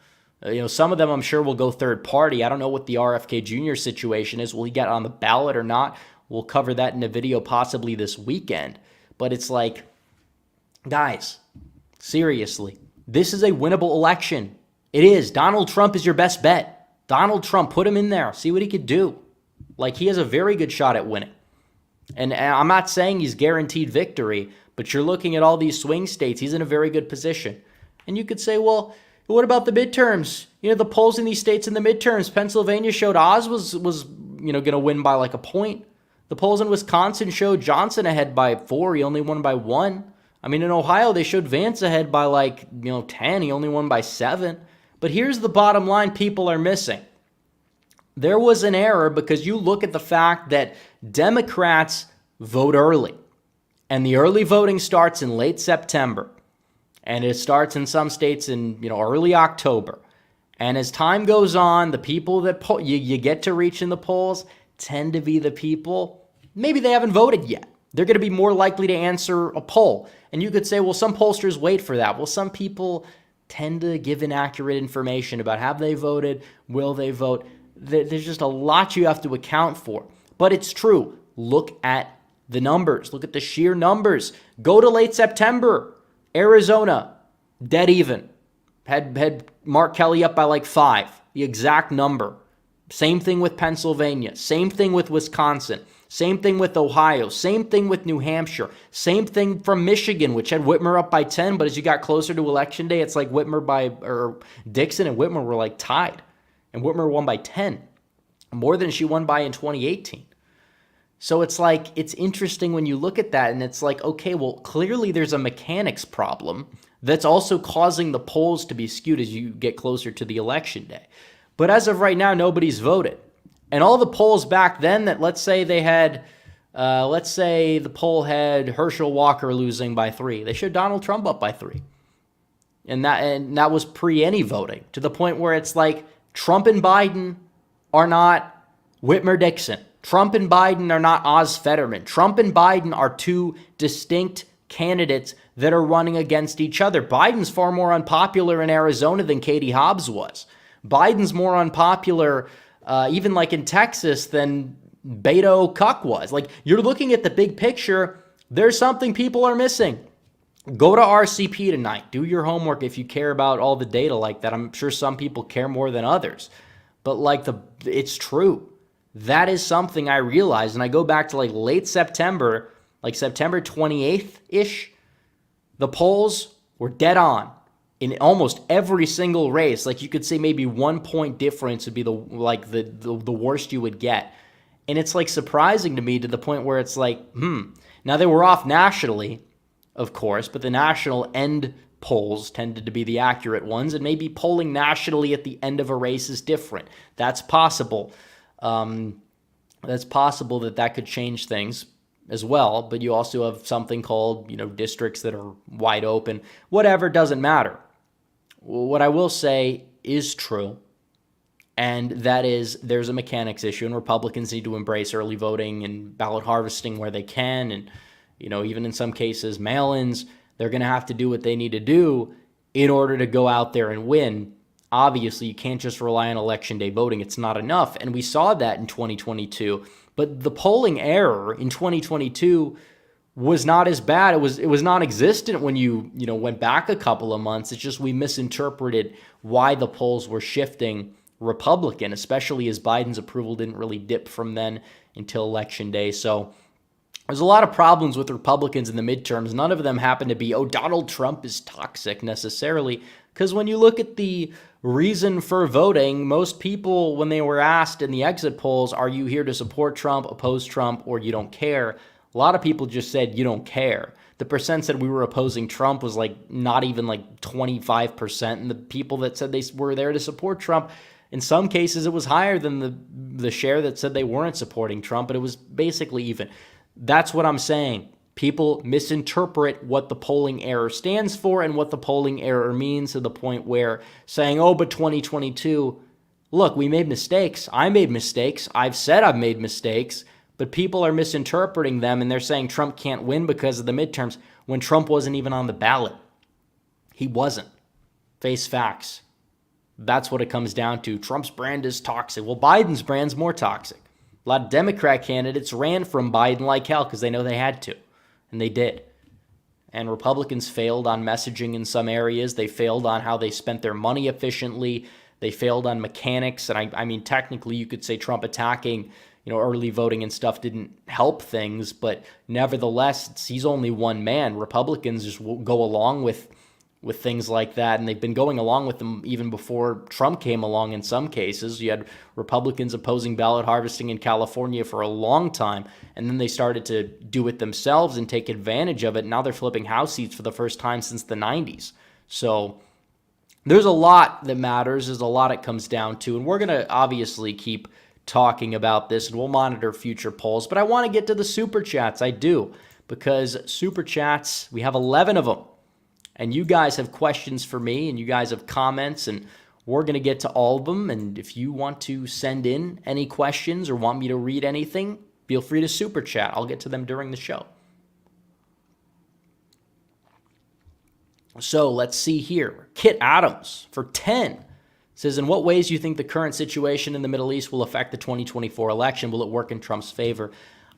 Some of them I'm sure will go third party. I don't know what the RFK Jr. situation is. Will he get on the ballot or not? We'll cover that in a video possibly this weekend. But it's like, guys, seriously, this is a winnable election. It is. Donald Trump is your best bet. Donald Trump, put him in there. See what he could do. Like, he has a very good shot at winning. And I'm not saying he's guaranteed victory, but you're looking at all these swing states. He's in a very good position. And you could say, well, what about the midterms? The polls in these states in the midterms. Pennsylvania showed Oz was going to win by like a point. The polls in Wisconsin showed Johnson ahead by 4. He only won by 1. I mean, in Ohio, they showed Vance ahead by like, 10. He only won by 7. But here's the bottom line people are missing. There was an error because you look at the fact that Democrats vote early. And the early voting starts in late September. And it starts in some states in, early October. And as time goes on, the people that you get to reach in the polls tend to be the people, maybe they haven't voted yet. They're going to be more likely to answer a poll. And you could say, well, some pollsters wait for that. Well, some people tend to give inaccurate information about have they voted, will they vote. There's just a lot you have to account for. but it's true. Look at the numbers. Look at the sheer numbers. Go to late September. Arizona, dead even. Had Mark Kelly up by like 5, the exact number. Same thing with Pennsylvania. Same thing with Wisconsin. Same thing with Ohio. Same thing with New Hampshire. Same thing from Michigan, which had Whitmer up by 10, but as you got closer to Election Day, it's like Dixon and Whitmer were like tied. And Whitmer won by 10, more than she won by in 2018. So it's like, it's interesting when you look at that and it's like, okay, well, clearly there's a mechanics problem that's also causing the polls to be skewed as you get closer to the election day. But as of right now, nobody's voted. And all the polls back then that, let's say the poll had Herschel Walker losing by 3. They showed Donald Trump up by 3. And that was pre any voting, to the point where it's like Trump and Biden are not Whitmer-Dixon. Trump and Biden are not Oz Fetterman. Trump and Biden are two distinct candidates that are running against each other. Biden's far more unpopular in Arizona than Katie Hobbs was. Biden's more unpopular, even like in Texas, than Beto Cuck was. Like, you're looking at the big picture. There's something people are missing. Go to RCP tonight. Do your homework if you care about all the data like that. I'm sure some people care more than others. But it's true. That is something I realized. And I go back to like late September, like September 28th-ish. The polls were dead on in almost every single race. Like, you could say maybe 1 point difference would be the worst you would get. And it's like surprising to me, to the point where it's like, Now they were off nationally, of course, but the national end polls tended to be the accurate ones, and maybe polling nationally at the end of a race is different. That's possible. That's possible that could change things as well, but you also have something called, districts that are wide open. Whatever, doesn't matter. What I will say is true, and that is there's a mechanics issue, and Republicans need to embrace early voting and ballot harvesting where they can, and even in some cases mail-ins. They're going to have to do what they need to do in order to go out there and win. Obviously, you can't just rely on election day voting. It's not enough, and we saw that in 2022. But the polling error in 2022 was not as bad. It was non-existent when you went back a couple of months. It's just we misinterpreted why the polls were shifting Republican, especially as Biden's approval didn't really dip from then until Election Day. So there's a lot of problems with Republicans in the midterms. None of them happen to be, Donald Trump is toxic necessarily, because when you look at the reason for voting, most people, when they were asked in the exit polls, are you here to support Trump, oppose Trump, or you don't care? A lot of people just said you don't care. The percent said we were opposing Trump was not even 25%, and the people that said they were there to support Trump, in some cases it was higher than the share that said they weren't supporting Trump, but it was basically even. That's what I'm saying. People misinterpret what the polling error stands for and what the polling error means, to the point where saying, but 2022, look, we made mistakes. I made mistakes. I've said I've made mistakes, but people are misinterpreting them, and they're saying Trump can't win because of the midterms when Trump wasn't even on the ballot. He wasn't. Face facts. That's what it comes down to. Trump's brand is toxic. Well, Biden's brand's more toxic. A lot of Democrat candidates ran from Biden like hell because they know they had to, and they did. And Republicans failed on messaging in some areas. They failed on how they spent their money efficiently. They failed on mechanics. And I mean, technically, you could say Trump attacking, early voting and stuff didn't help things, but nevertheless, he's only one man. Republicans just go along with things like that, and they've been going along with them even before Trump came along in some cases. You had Republicans opposing ballot harvesting in California for a long time, and then they started to do it themselves and take advantage of it. Now they're flipping House seats for the first time since the 90s. So there's a lot that matters. There's a lot it comes down to, and we're going to obviously keep talking about this, and we'll monitor future polls. But I want to get to the Super Chats. I do, because Super Chats, we have 11 of them. And you guys have questions for me, and you guys have comments, and we're going to get to all of them. And if you want to send in any questions or want me to read anything, feel free to Super Chat. I'll get to them during the show. So let's see here. Kit Adams for 10 says, in what ways do you think the current situation in the Middle East will affect the 2024 election? Will it work in Trump's favor?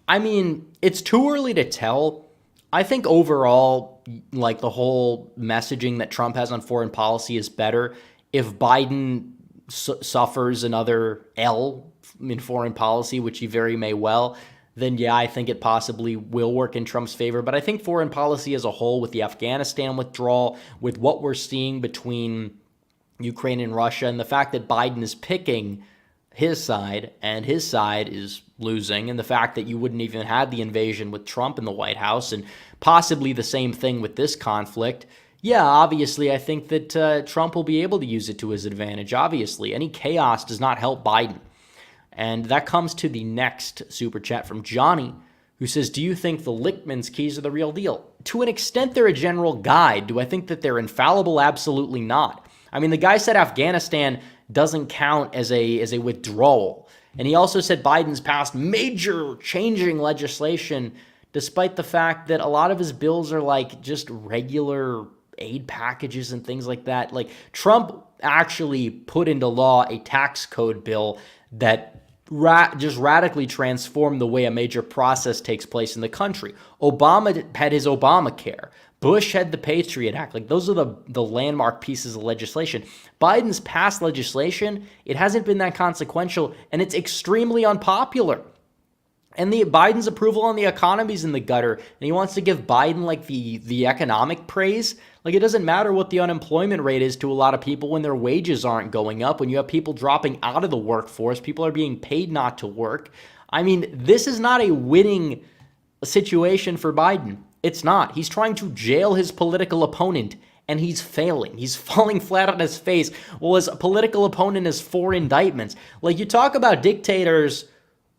I mean, it's too early to tell. I think overall, like the whole messaging that Trump has on foreign policy is better. If Biden suffers another L in foreign policy, which he very may well, then yeah, I think it possibly will work in Trump's favor. But I think foreign policy as a whole, with the Afghanistan withdrawal, with what we're seeing between Ukraine and Russia, and the fact that Biden is picking his side and his side is losing, and the fact that you wouldn't even have the invasion with Trump in the White House, and possibly the same thing with this conflict, yeah, obviously I think that Trump will be able to use it to his advantage. Obviously, any chaos does not help Biden. And that comes to the next super chat from Johnny, who says, do you think the Lichtman's keys are the real deal? To an extent, they're a general guide. Do I think that they're infallible? Absolutely not. I mean, the guy said Afghanistan doesn't count as a withdrawal. And he also said Biden's passed major changing legislation, despite the fact that a lot of his bills are like just regular aid packages and things like that. Like, Trump actually put into law a tax code bill that just radically transformed the way a major process takes place in the country. Obama had his Obamacare. Bush had the Patriot Act. Like, those are the landmark pieces of legislation. Biden's passed legislation, it hasn't been that consequential, and it's extremely unpopular. And Biden's approval on the economy's in the gutter, and he wants to give Biden like the economic praise. Like, it doesn't matter what the unemployment rate is to a lot of people when their wages aren't going up, when you have people dropping out of the workforce, people are being paid not to work. I mean, this is not a winning situation for Biden. It's not. He's trying to jail his political opponent, and he's failing. He's falling flat on his face. Well, his political opponent has 4 indictments. Like, you talk about dictators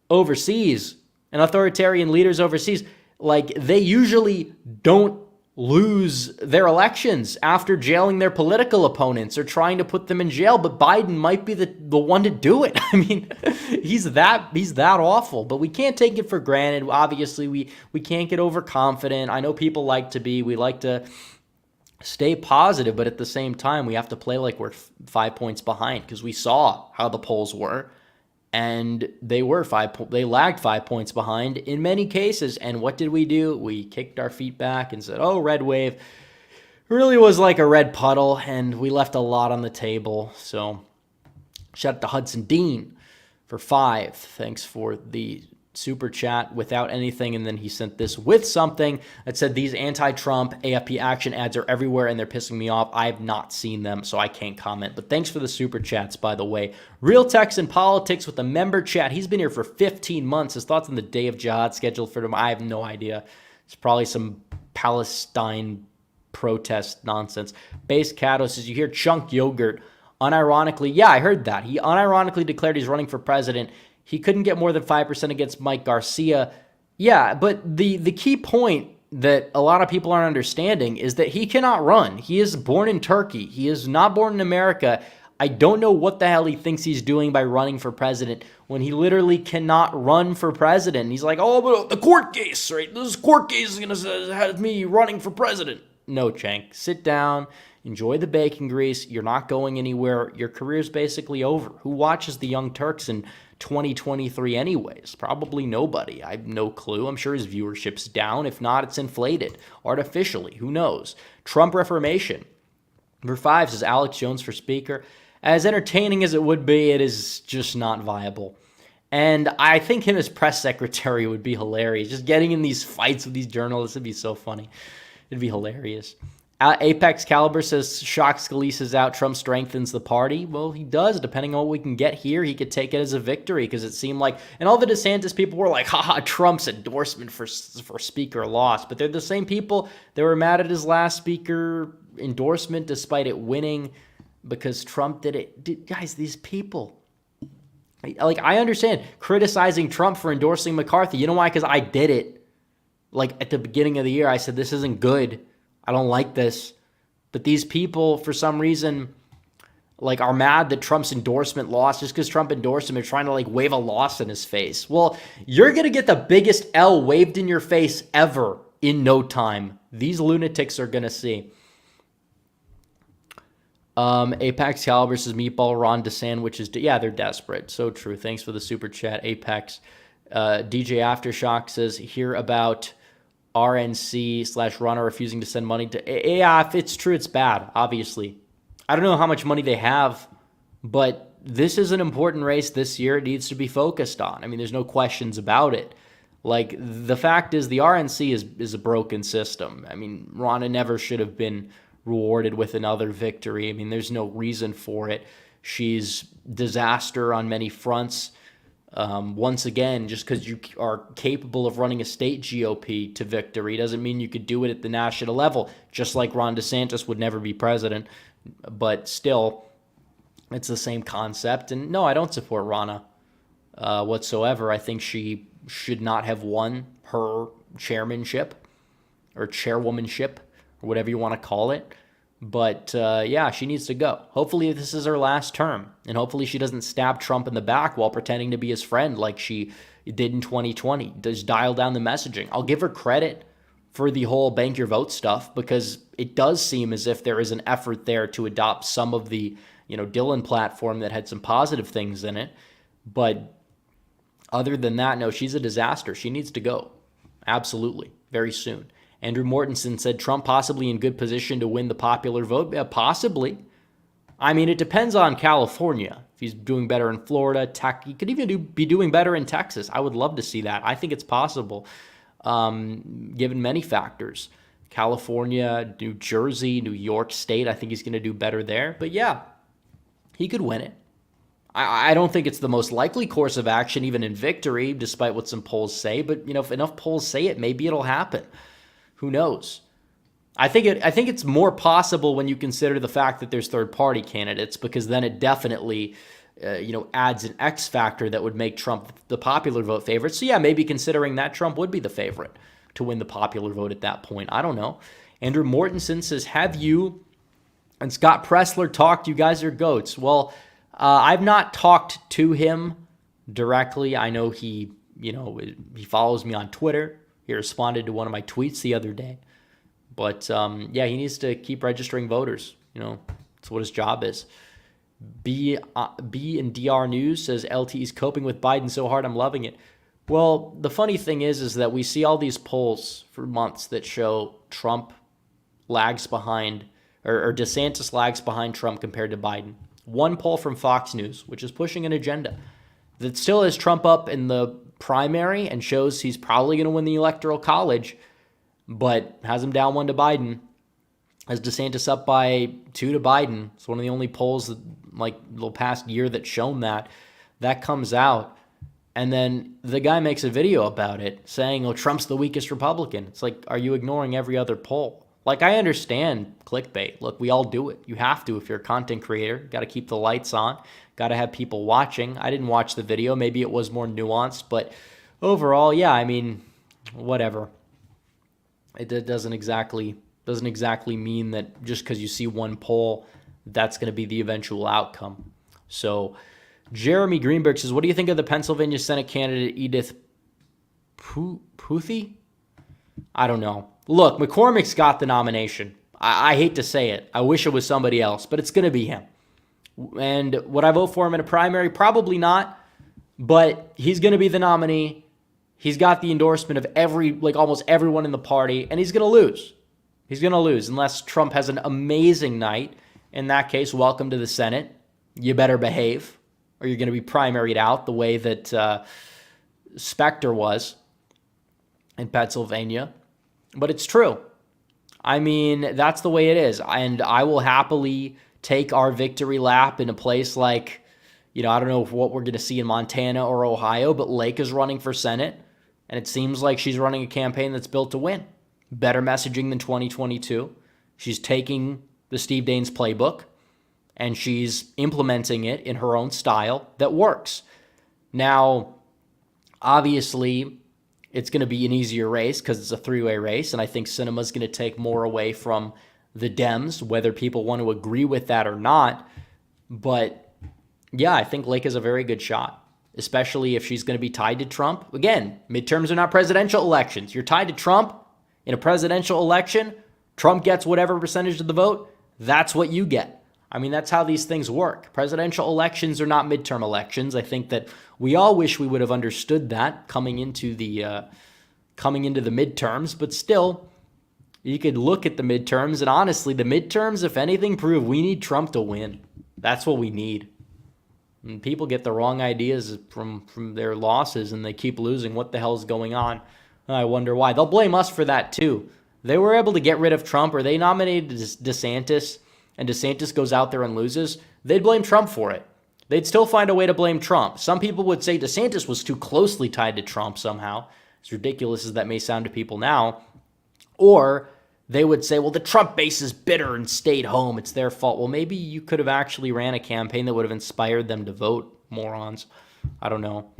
overseas and authoritarian leaders overseas, like, they usually don't lose their elections after jailing their political opponents or trying to put them in jail, but Biden might be the one to do it. I mean, he's that awful, but we can't take it for granted. Obviously, we can't get overconfident. I know people like to be. We like to stay positive, but at the same time, we have to play like we're 5 points behind, because we saw how the polls were. And they lagged 5 points behind in many cases. And what did we do? We kicked our feet back and said, oh, red wave. It really was like a red puddle, and we left a lot on the table. So shout out to Hudson Dean for 5. Thanks for the super chat without anything. And then he sent this with something that said, these anti-Trump AFP action ads are everywhere and they're pissing me off. I have not seen them, so I can't comment. But thanks for the super chats, by the way. Real Texan Politics with a member chat. He's been here for 15 months. His thoughts on the day of jihad scheduled for tomorrow. I have no idea. It's probably some Palestine protest nonsense. Base Cato says, you hear Chunk Yogurt. Unironically, yeah, I heard that. He unironically declared he's running for president. He couldn't get more than 5% against Mike Garcia. Yeah, but the key point that a lot of people aren't understanding is that he cannot run. He is born in Turkey. He is not born in America. I don't know what the hell he thinks he's doing by running for president when he literally cannot run for president. He's like, oh, but the court case, right? This court case is going to have me running for president. No, Cenk. Sit down. Enjoy the bacon grease. You're not going anywhere. Your career's basically over. Who watches the Young Turks in 2023 anyways? Probably nobody. I have no clue. I'm sure his viewership's down. If not, it's inflated artificially. Who knows? Trump Reformation. Number 5 says Alex Jones for speaker. As entertaining as it would be, it is just not viable. And I think him as press secretary would be hilarious. Just getting in these fights with these journalists would be so funny. It'd be hilarious. Apex Caliber says, shock Scalise's out, Trump strengthens the party. Well, he does. Depending on what we can get here, he could take it as a victory, because it seemed like, and all the DeSantis people were like, haha, Trump's endorsement for speaker lost. But they're the same people that were mad at his last speaker endorsement despite it winning because Trump did it. Guys, these people, like, I understand criticizing Trump for endorsing McCarthy. You know why? Because I did it. Like, at the beginning of the year, I said, this isn't good. I don't like this. But these people, for some reason, like, are mad that Trump's endorsement lost just because Trump endorsed him. They're trying to, like, wave a loss in his face. Well, you're going to get the biggest L waved in your face ever in no time. These lunatics are going to see. Apex Caliber says Meatball Ron DeSandwich is... yeah, they're desperate. So true. Thanks for the super chat, Apex. DJ Aftershock says, hear about RNC/Rana refusing to send money to... yeah, if it's true, it's bad, obviously. I don't know how much money they have, but this is an important race this year. It needs to be focused on. I mean, there's no questions about it. Like, the fact is the RNC is a broken system. I mean, Rana never should have been rewarded with another victory. I mean, there's no reason for it. She's disaster on many fronts. Once again, just because you are capable of running a state GOP to victory doesn't mean you could do it at the national level, just like Ron DeSantis would never be president. But still, it's the same concept. And no, I don't support Rana whatsoever. I think she should not have won her chairmanship or chairwomanship or whatever you want to call it. But yeah, she needs to go. Hopefully this is her last term, and hopefully she doesn't stab Trump in the back while pretending to be his friend like she did in 2020. Just dial down the messaging. I'll give her credit for the whole bank your vote stuff, because it does seem as if there is an effort there to adopt some of the, Dylan platform that had some positive things in it. But other than that, no, she's a disaster. She needs to go. Absolutely. Very soon. Andrew Mortensen said Trump possibly in good position to win the popular vote. Yeah, possibly. I mean, it depends on California. If he's doing better in Florida, he could even be doing better in Texas. I would love to see that. I think it's possible, given many factors. California, New Jersey, New York State, I think he's going to do better there. But yeah, he could win it. I don't think it's the most likely course of action, even in victory, despite what some polls say. But, if enough polls say it, maybe it'll happen. Who knows? I think it's more possible when you consider the fact that there's third-party candidates, because then it definitely, adds an X factor that would make Trump the popular vote favorite. So yeah, maybe considering that, Trump would be the favorite to win the popular vote at that point. I don't know. Andrew Mortensen says, have you and Scott Pressler talked? You guys are goats. Well, I've not talked to him directly. I know he follows me on Twitter. He responded to one of my tweets the other day. But, yeah, he needs to keep registering voters. That's what his job is. B in DR News says, LT is coping with Biden so hard, I'm loving it. Well, the funny thing is that we see all these polls for months that show Trump lags behind, or DeSantis lags behind Trump compared to Biden. One poll from Fox News, which is pushing an agenda that still has Trump up in the primary and shows he's probably going to win the Electoral College, but has him down 1 to Biden, has DeSantis up by 2 to Biden. It's one of the only polls that, the past year that's shown that. That comes out, and then the guy makes a video about it saying, Trump's the weakest Republican. It's like, are you ignoring every other poll? I understand clickbait. Look, we all do it. You have to if you're a content creator. Got to keep the lights on. Got to have people watching. I didn't watch the video. Maybe it was more nuanced, but overall, yeah, I mean, whatever. It doesn't exactly mean that just because you see one poll, that's going to be the eventual outcome. So Jeremy Greenberg says, what do you think of the Pennsylvania Senate candidate Edith Puthie? I don't know. Look, McCormick's got the nomination. I hate to say it. I wish it was somebody else, but it's going to be him. And would I vote for him in a primary? Probably not, but he's going to be the nominee. He's got the endorsement of almost everyone in the party, and he's going to lose. He's going to lose unless Trump has an amazing night. In that case, welcome to the Senate. You better behave, or you're going to be primaried out the way that Specter was in Pennsylvania. But it's true. I mean, that's the way it is. And I will happily take our victory lap in a place like, I don't know what we're going to see in Montana or Ohio, but Lake is running for Senate, and it seems like she's running a campaign that's built to win. Better messaging than 2022. She's taking the Steve Daines playbook, and she's implementing it in her own style that works. Now, obviously, it's going to be an easier race because it's a three-way race, and I think Sinema's going to take more away from the Dems, whether people want to agree with that or not. But, yeah, I think Lake has a very good shot, especially if she's going to be tied to Trump. Again, midterms are not presidential elections. You're tied to Trump in a presidential election, Trump gets whatever percentage of the vote, that's what you get. I mean, that's how these things work. Presidential elections are not midterm elections. I think that we all wish we would have understood that coming into the midterms, but still, you could look at the midterms, and honestly, the midterms, if anything, prove we need Trump to win. That's what we need. And people get the wrong ideas from their losses, and they keep losing. What the hell is going on? I wonder why. They'll blame us for that, too. They were able to get rid of Trump, or they nominated DeSantis, and DeSantis goes out there and loses. They'd blame Trump for it. They'd still find a way to blame Trump. Some people would say DeSantis was too closely tied to Trump somehow. As ridiculous as that may sound to people now. Or they would say, well, the Trump base is bitter and stayed home. It's their fault. Well, maybe you could have actually ran a campaign that would have inspired them to vote, morons. I don't know.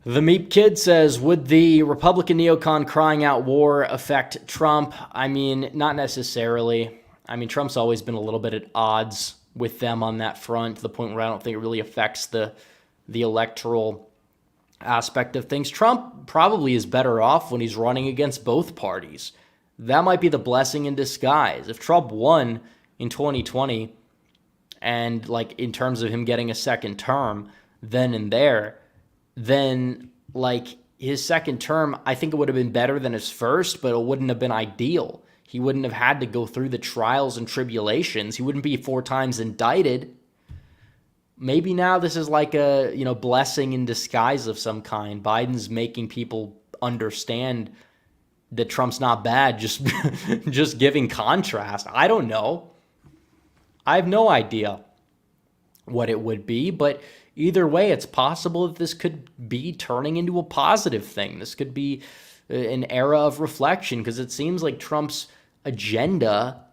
The Meep Kid says, would the Republican neocon crying out war affect Trump? I mean, not necessarily. I mean, Trump's always been a little bit at odds with them on that front, to the point where I don't think it really affects the electoral aspect of things. Trump probably is better off when he's running against both parties. That might be the blessing in disguise. If Trump won in 2020, and like in terms of him getting a second term then and there, then like his second term, I think it would have been better than his first, but it wouldn't have been ideal. He wouldn't have had to go through the trials and tribulations. He wouldn't be 4 times indicted. Maybe now this is like a, blessing in disguise of some kind. Biden's making people understand that Trump's not bad, just giving contrast. I don't know. I have no idea what it would be, but either way, it's possible that this could be turning into a positive thing. This could be an era of reflection, because it seems like Trump's agenda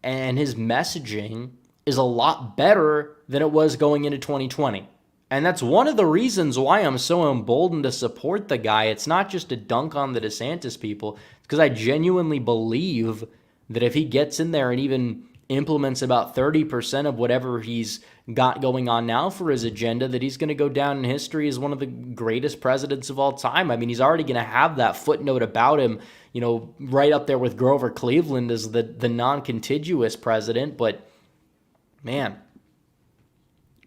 and his messaging is a lot better than it was going into 2020. And that's one of the reasons why I'm so emboldened to support the guy. It's not just a dunk on the DeSantis people. It's because I genuinely believe that if he gets in there and even implements about 30% of whatever he's got going on now for his agenda, that he's going to go down in history as one of the greatest presidents of all time. I mean, he's already going to have that footnote about him, right up there with Grover Cleveland as the non-contiguous president. But man,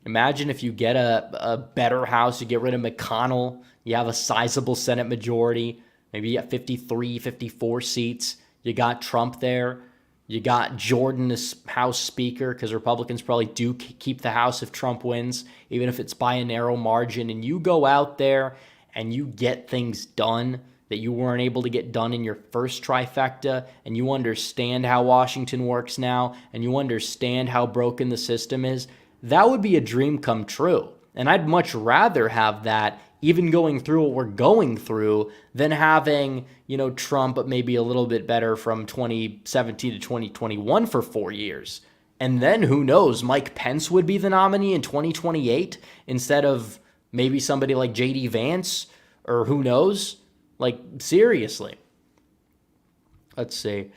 imagine if you get a better House, you get rid of McConnell, you have a sizable Senate majority, maybe you got 53, 54 seats, you got Trump there, you got Jordan as House Speaker, because Republicans probably do keep the House if Trump wins, even if it's by a narrow margin, and you go out there and you get things done that you weren't able to get done in your first trifecta, and you understand how Washington works now, and you understand how broken the system is, that would be a dream come true. And I'd much rather have that, even going through what we're going through, than having, Trump, but maybe a little bit better from 2017 to 2021 for 4 years. And then who knows, Mike Pence would be the nominee in 2028 instead of maybe somebody like J.D. Vance, or who knows? Like, seriously. Let's see.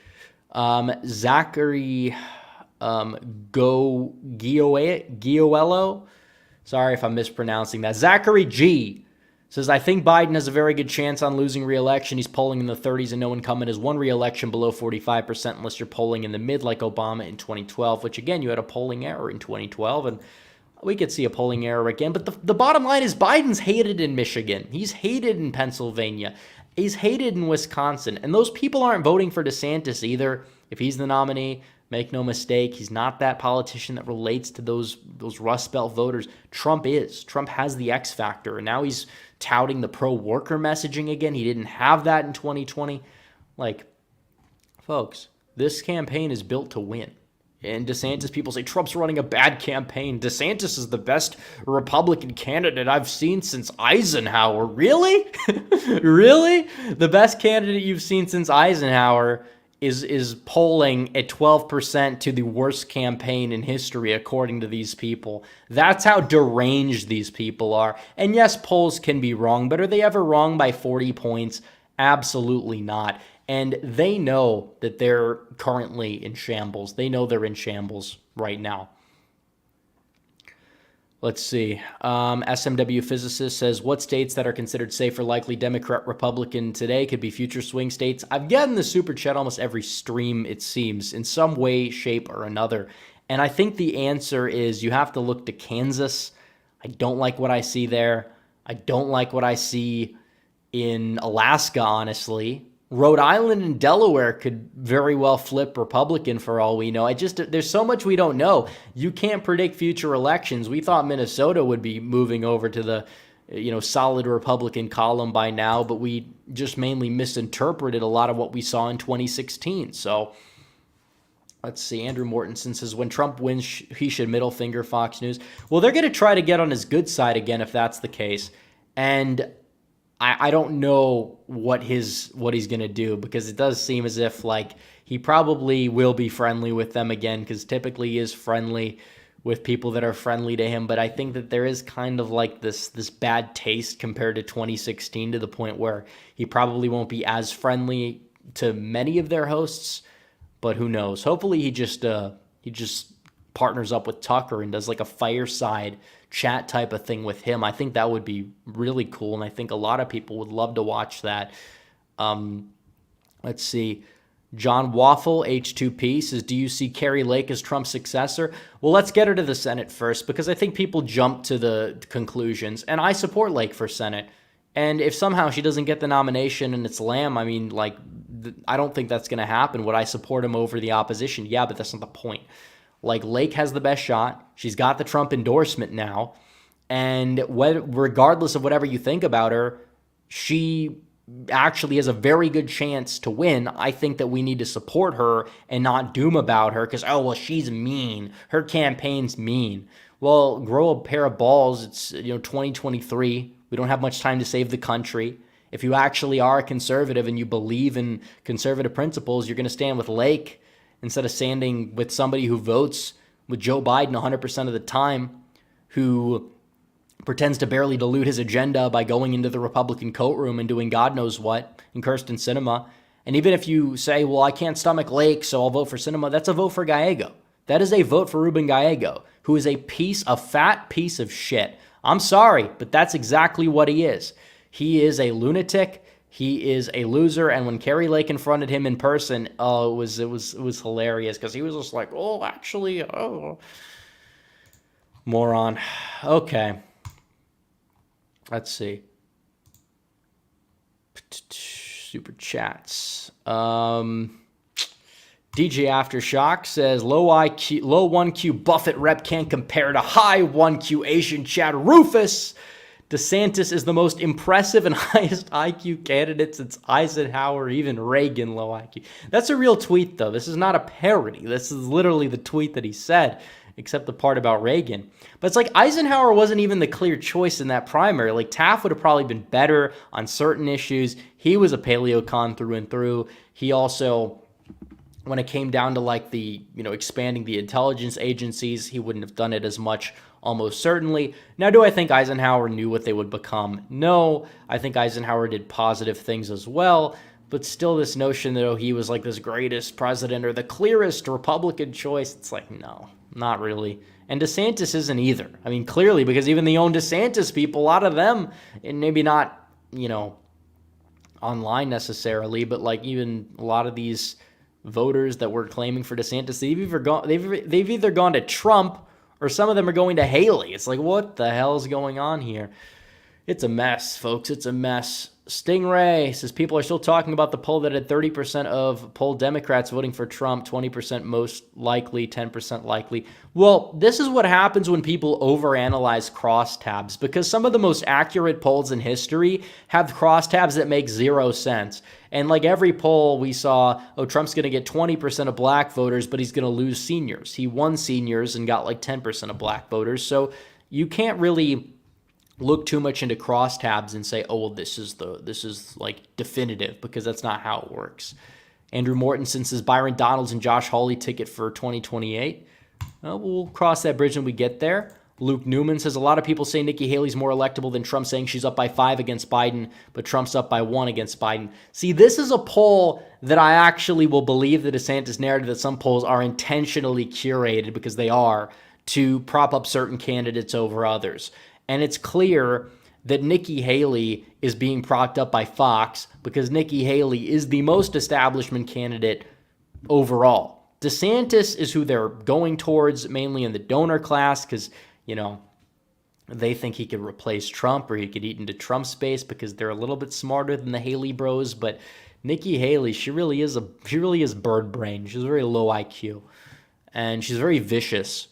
Zachary Gioello. Sorry if I'm mispronouncing that. Zachary G. says, I think Biden has a very good chance on losing re-election. He's polling in the 30s, and no incumbent has won re-election below 45% unless you're polling in the mid like Obama in 2012, which, again, you had a polling error in 2012, and we could see a polling error again. But the bottom line is Biden's hated in Michigan. He's hated in Pennsylvania. He's hated in Wisconsin. And those people aren't voting for DeSantis either. If he's the nominee, make no mistake, he's not that politician that relates to those Rust Belt voters. Trump is. Trump has the X factor, and now he's touting the pro-worker messaging again. He didn't have that in 2020. Like, folks, this campaign is built to win. And DeSantis, people say Trump's running a bad campaign. DeSantis is the best Republican candidate I've seen since Eisenhower. Really? Really? The best candidate you've seen since Eisenhower is polling at 12% to the worst campaign in history, according to these people. That's how deranged these people are. And yes, polls can be wrong, but are they ever wrong by 40 points? Absolutely not. And they know that they're currently in shambles. They know they're in shambles right now. Let's see. SMW physicist says, what states that are considered safe or likely Democrat Republican today could be future swing states? I've gotten the super chat almost every stream, it seems, in some way, shape, or another. And I think the answer is you have to look to Kansas. I don't like what I see there. I don't like what I see in Alaska, honestly. Rhode Island and Delaware could very well flip Republican for all we know. There's so much we don't know. You can't predict future elections. We thought Minnesota would be moving over to the, solid Republican column by now, but we just mainly misinterpreted a lot of what we saw in 2016. So let's see. Andrew Mortensen says, when Trump wins, he should middle finger Fox News. Well, they're going to try to get on his good side again if that's the case. And I don't know what he's going to do, because it does seem as if he probably will be friendly with them again, because typically he is friendly with people that are friendly to him. But I think that there is kind of this bad taste compared to 2016, to the point where he probably won't be as friendly to many of their hosts. But who knows? Hopefully he just partners up with Tucker and does a fireside chat type of thing with him. I think that would be really cool, and I think a lot of people would love to watch that. Let's see. John Waffle, H2P, says, do you see Kari Lake as Trump's successor? Well, let's get her to the Senate first, because I think people jump to the conclusions, and I support Lake for Senate. And if somehow she doesn't get the nomination and it's Lamb, I don't think that's going to happen. Would I support him over the opposition? Yeah, but that's not the point. Lake has the best shot. She's got the Trump endorsement now. And regardless of whatever you think about her, she actually has a very good chance to win. I think that we need to support her and not doom about her because, she's mean. Her campaign's mean. Well, grow a pair of balls. It's 2023. We don't have much time to save the country. If you actually are a conservative and you believe in conservative principles, you're going to stand with Lake instead of standing with somebody who votes with Joe Biden 100% of the time, who pretends to barely dilute his agenda by going into the Republican courtroom and doing God knows what, and Kirsten Sinema. And even if you say, well, I can't stomach Lake, so I'll vote for Sinema, that's a vote for Gallego. That is a vote for Ruben Gallego, who is a fat piece of shit. I'm sorry, but that's exactly what he is. He is a lunatic. He is a loser, and when Kari Lake confronted him in person, it was hilarious, because he was just like, moron. Okay, let's see. Super chats. DJ Aftershock says, low 1Q Buffett rep can't compare to high 1Q Asian Chad Rufus. Desantis is the most impressive and highest IQ candidate since Eisenhower, even Reagan low IQ. That's a real tweet, though. This is not a parody. This is literally the tweet that he said, except the part about Reagan. But it's Eisenhower wasn't even the clear choice in that primary. Taft would have probably been better on certain issues. He was a paleocon through and through. He also, when it came down to expanding the intelligence agencies, he wouldn't have done it as much, almost certainly. Now, do I think Eisenhower knew what they would become? No. I think Eisenhower did positive things as well, but still this notion that he was this greatest president or the clearest Republican choice, it's no, not really. And DeSantis isn't either. Clearly, because even the own DeSantis people, a lot of them, and maybe not, online necessarily, but even a lot of these voters that were claiming for DeSantis, they've either gone to Trump, or some of them are going to Haley. It's what the hell is going on here? It's a mess, folks. It's a mess. Stingray says, people are still talking about the poll that had 30% of polled Democrats voting for Trump, 20% most likely, 10% likely. Well, this is what happens when people overanalyze crosstabs, because some of the most accurate polls in history have crosstabs that make zero sense. And every poll we saw, Trump's going to get 20% of black voters, but he's going to lose seniors. He won seniors and got 10% of black voters. So you can't really look too much into crosstabs and say, this is definitive, because that's not how it works. Andrew Mortensen says, Byron Donalds and Josh Hawley ticket for 2028. We'll cross that bridge when we get there. Luke Newman says, a lot of people say Nikki Haley's more electable than Trump, saying she's up by 5 against Biden, but Trump's up by 1 against Biden. See, this is a poll that I actually will believe the DeSantis narrative that some polls are intentionally curated, because they are, to prop up certain candidates over others. And it's clear that Nikki Haley is being propped up by Fox because Nikki Haley is the most establishment candidate overall. DeSantis is who they're going towards, mainly in the donor class, because, they think he could replace Trump or he could eat into Trump's space because they're a little bit smarter than the Haley bros. But Nikki Haley, she really is bird brain. She's very low IQ, and she's very vicious,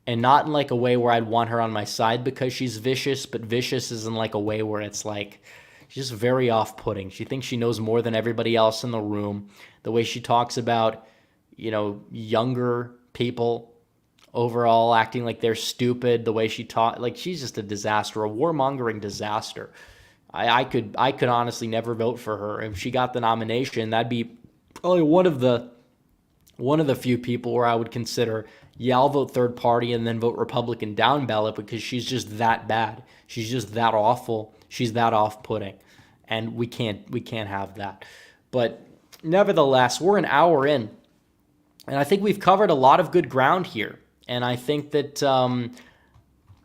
and not in like a way where I'd want her on my side because she's vicious, but vicious is in like a way where it's like she's just very off-putting. She thinks she knows more than everybody else in the room. The way she talks about, younger people overall acting like they're stupid, the way she taught, like she's just a disaster, a warmongering disaster. I could honestly never vote for her. If she got the nomination, that'd be probably one of the few people where I would consider, yeah, I'll vote third party and then vote Republican down ballot because she's just that bad. She's just that awful. She's that off-putting, and we can't have that. But nevertheless, we're an hour in, and I think we've covered a lot of good ground here. And I think that I'm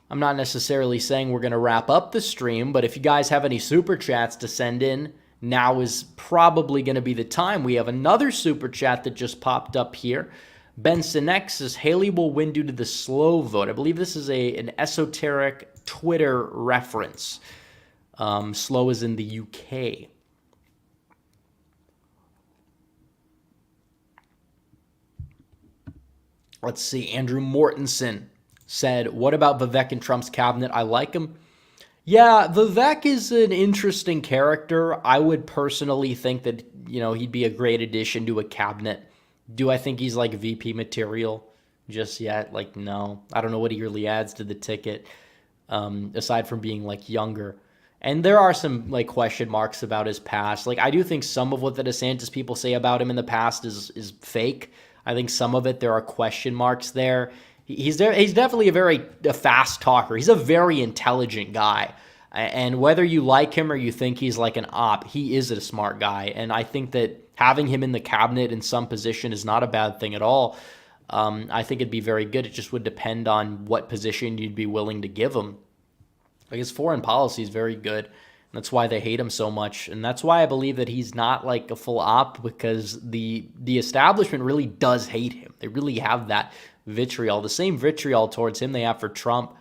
not necessarily saying we're going to wrap up the stream, but if you guys have any super chats to send in, now is probably going to be the time. We have another super chat that just popped up here. Benson X says, Haley will win due to the slow vote. I believe this is an esoteric Twitter reference. Slow is in the UK. Let's see. Andrew Mortensen said, what about Vivek in Trump's cabinet? I like him. Yeah, Vivek is an interesting character. I would personally think that, he'd be a great addition to a cabinet. Do I think he's like VP material just yet? Like, no. I don't know what he really adds to the ticket, aside from being like younger. And there are some like question marks about his past. Like, I do think some of what the DeSantis people say about him in the past is fake. I think some of it, there are question marks there. He's definitely a fast talker. He's a very intelligent guy. And whether you like him or you think he's like an op, he is a smart guy. And I think that having him in the cabinet in some position is not a bad thing at all. I think it'd be very good. It just would depend on what position you'd be willing to give him. Like, his foreign policy is very good. That's why they hate him so much. And that's why I believe that he's not like a full op, because the establishment really does hate him. They really have that vitriol, the same vitriol towards him they have for Trump.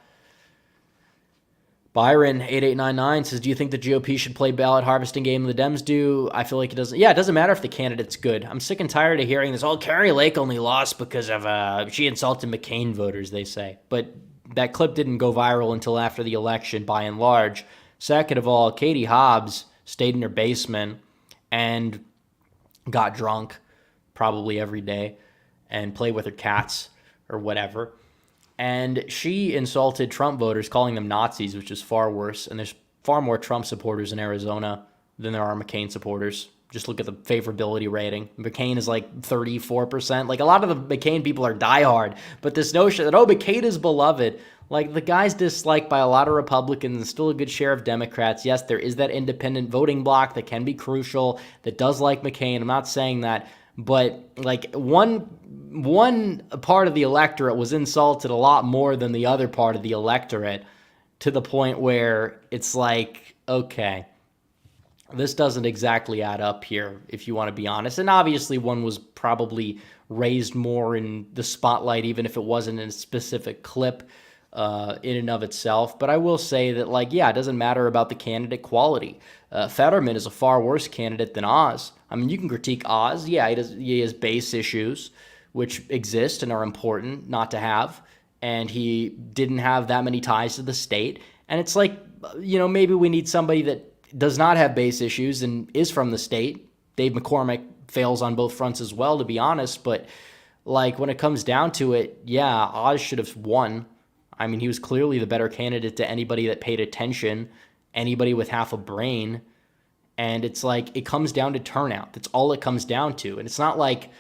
Byron 8899 says, do you think the GOP should play ballot harvesting game the Dems do? I feel like it doesn't. Yeah, it doesn't matter if the candidate's good. I'm sick and tired of hearing this. Oh, Carrie Lake only lost because of she insulted McCain voters, they say. But that clip didn't go viral until after the election, by and large. Second of all, Katie Hobbs stayed in her basement and got drunk probably every day and played with her cats or whatever. And she insulted Trump voters, calling them Nazis, which is far worse. And there's far more Trump supporters in Arizona than there are McCain supporters. Just look at the favorability rating. McCain is like 34%. Like, a lot of the McCain people are diehard. But this notion that, McCain is beloved. Like, the guy's disliked by a lot of Republicans and still a good share of Democrats. Yes, there is that independent voting bloc that can be crucial, that does like McCain. I'm not saying that. But, like, one part of the electorate was insulted a lot more than the other part of the electorate, to the point where it's like, okay, this doesn't exactly add up here, if you want to be honest. And obviously one was probably raised more in the spotlight, even if it wasn't in a specific clip in and of itself. But I will say that, like, yeah, it doesn't matter about the candidate quality. Fetterman is a far worse candidate than Oz. I mean, you can critique Oz. Yeah, he has base issues, which exist and are important not to have. And he didn't have that many ties to the state. And it's like, maybe we need somebody that does not have base issues and is from the state. Dave McCormick fails on both fronts as well, to be honest. But, like, when it comes down to it, yeah, Oz should have won. I mean, he was clearly the better candidate to anybody that paid attention, anybody with half a brain. And it's like, it comes down to turnout. That's all it comes down to. And it's not like,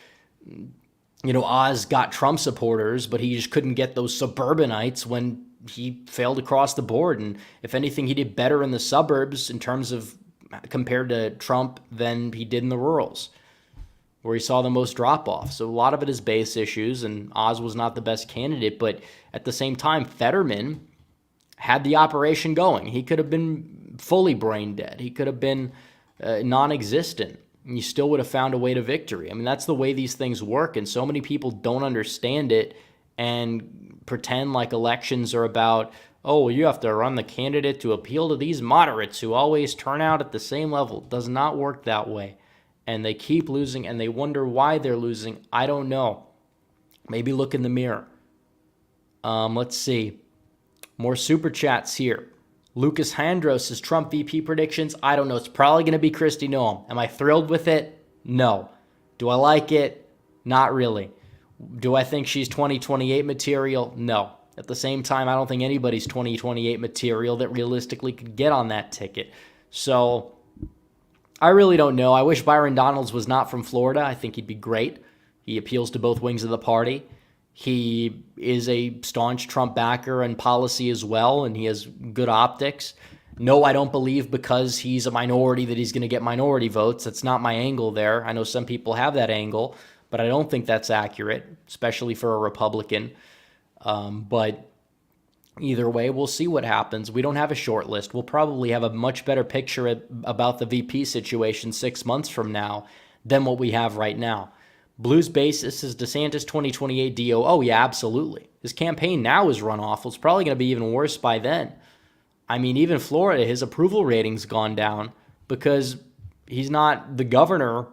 Oz got Trump supporters, but he just couldn't get those suburbanites when he failed across the board. And if anything, he did better in the suburbs in terms of compared to Trump than he did in the rurals. where he saw the most drop-off. So a lot of it is base issues, and Oz was not the best candidate. But at the same time, Fetterman had the operation going. He could have been fully brain dead. He could have been non-existent. And you still would have found a way to victory. I mean, that's the way these things work, and so many people don't understand it and pretend like elections are about, oh, you have to run the candidate to appeal to these moderates who always turn out at the same level. It does not work that way. And they keep losing, and they wonder why they're losing. I don't know. Maybe look in the mirror. Let's see. More super chats here. Lucas Handros says, Trump VP predictions? I don't know. It's probably going to be Kristi Noem. Am I thrilled with it? No. Do I like it? Not really. Do I think she's 2028 material? No. At the same time, I don't think anybody's 2028 material that realistically could get on that ticket. So I really don't know. I wish Byron Donalds was not from Florida. I think he'd be great. He appeals to both wings of the party. He is a staunch Trump backer in policy as well, and he has good optics. No, I don't believe because he's a minority that he's going to get minority votes. That's not my angle there. I know some people have that angle, but I don't think that's accurate, especially for a Republican. But either way, we'll see what happens. We don't have a short list. We'll probably have a much better picture about the VP situation 6 months from now than what we have right now. Blues basis is DeSantis 2028 DO. Oh, yeah, absolutely. His campaign now is run awful. It's probably going to be even worse by then. I mean, even Florida, his approval rating's gone down because he's not the governor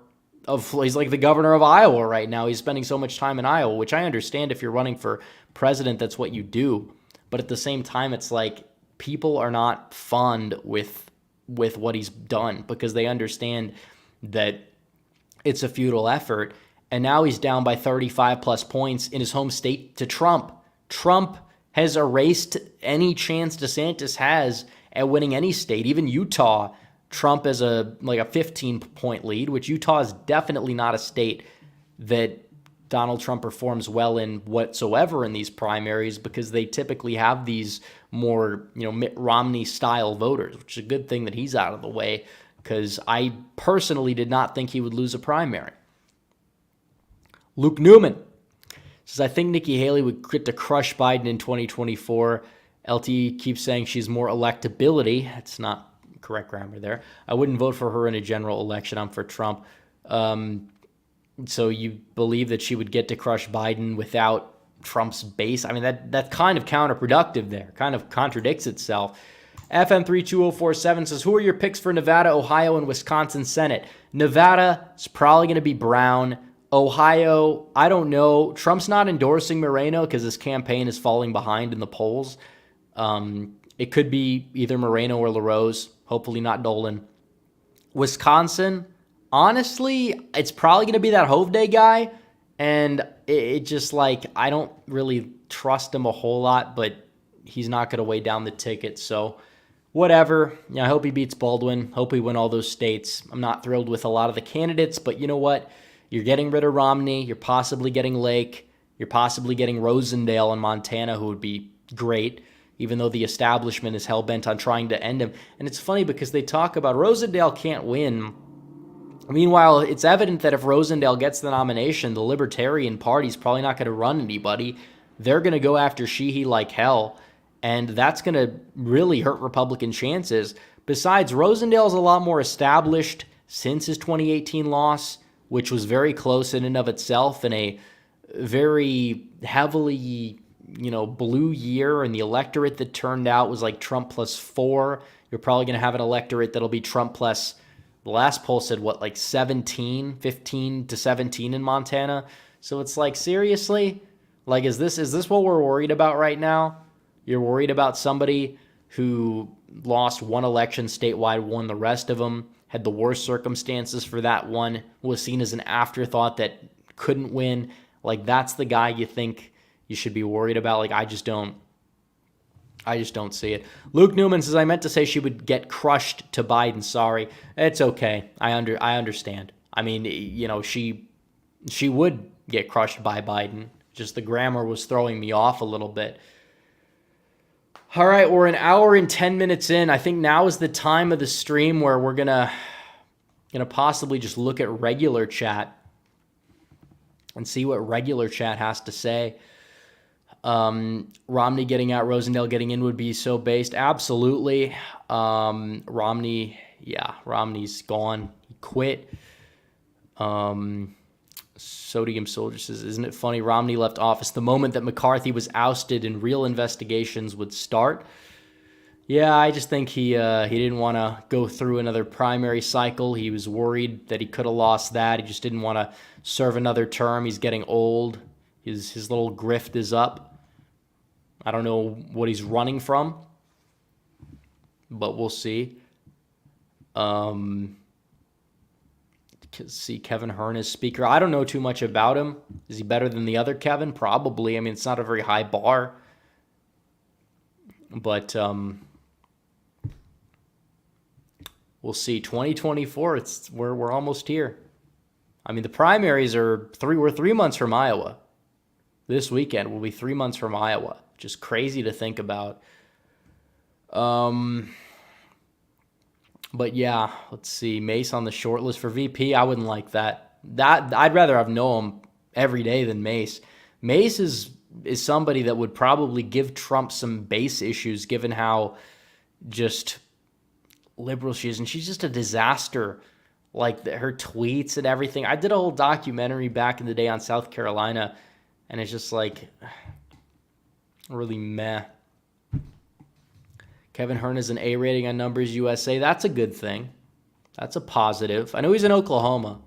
of, he's like the governor of Iowa right now. He's spending so much time in Iowa, which I understand if you're running for president, that's what you do. But at the same time, it's like people are not fond with what he's done because they understand that it's a futile effort. And now he's down by 35 plus points in his home state to Trump. Trump has erased any chance DeSantis has at winning any state, even Utah. Trump has a 15-point lead, which Utah is definitely not a state that Donald Trump performs well in whatsoever in these primaries because they typically have these more, Mitt Romney-style voters, which is a good thing that he's out of the way because I personally did not think he would lose a primary. Luke Newman says, I think Nikki Haley would get to crush Biden in 2024. LT keeps saying she's more electability. That's not correct grammar there. I wouldn't vote for her in a general election. I'm for Trump. So you believe that she would get to crush Biden without Trump's base? I mean, that's kind of counterproductive there. Kind of contradicts itself. FM32047 says, who are your picks for Nevada, Ohio, and Wisconsin Senate? Nevada is probably going to be Brown. Ohio, I don't know. Trump's not endorsing Moreno because his campaign is falling behind in the polls. It could be either Moreno or LaRose. Hopefully not Dolan. Wisconsin, honestly, it's probably going to be that Hovde guy. And it just I don't really trust him a whole lot, but he's not going to weigh down the ticket. So whatever. Yeah, I hope he beats Baldwin. Hope we win all those states. I'm not thrilled with a lot of the candidates, but you know what? You're getting rid of Romney. You're possibly getting Lake. You're possibly getting Rosendale in Montana, who would be great, even though the establishment is hell-bent on trying to end him. And it's funny because they talk about Rosendale can't win. Meanwhile, it's evident that if Rosendale gets the nomination, the Libertarian Party's probably not going to run anybody. They're going to go after Sheehy like hell, and that's going to really hurt Republican chances. Besides, Rosendale's a lot more established since his 2018 loss, which was very close in and of itself in a very heavily, blue year. And the electorate that turned out was like Trump +4. You're probably going to have an electorate that'll be Trump plus, the last poll said, 15 to 17 in Montana. So it's seriously? Is this what we're worried about right now? You're worried about somebody who lost one election statewide, won the rest of them, had the worst circumstances for that one, was seen as an afterthought that couldn't win. That's the guy you think you should be worried about. I just don't see it. Luke Newman says, I meant to say she would get crushed to Biden. Sorry. It's okay. I understand. I mean, she would get crushed by Biden. Just the grammar was throwing me off a little bit. All right, we're an hour and 10 minutes in. I think now is the time of the stream where we're gonna possibly just look at regular chat. and see what regular chat has to say. Romney getting out, Rosendale getting in would be so based. Absolutely. Romney's gone. He quit. Sodium Soldier says, isn't it funny? Romney left office the moment that McCarthy was ousted and real investigations would start. Yeah, I just think he didn't want to go through another primary cycle. He was worried that he could have lost that. He just didn't want to serve another term. He's getting old. His little grift is up. I don't know what he's running from, but we'll see. See Kevin Hearn as speaker. I don't know too much about him. Is he better than the other Kevin? Probably. I mean, it's not a very high bar. But we'll see. 2024, we're almost here. I mean, the primaries we're 3 months from Iowa. This weekend will be 3 months from Iowa. Just crazy to think about. But yeah, let's see. Mace on the short list for VP. I wouldn't like that. I'd rather have Noam every day than Mace. Mace is somebody that would probably give Trump some base issues, given how just liberal she is, and she's just a disaster. Like her tweets and everything. I did a whole documentary back in the day on South Carolina, and it's just like really meh. Kevin Hearn is an A rating on Numbers USA. That's a good thing. That's a positive. I know he's in Oklahoma.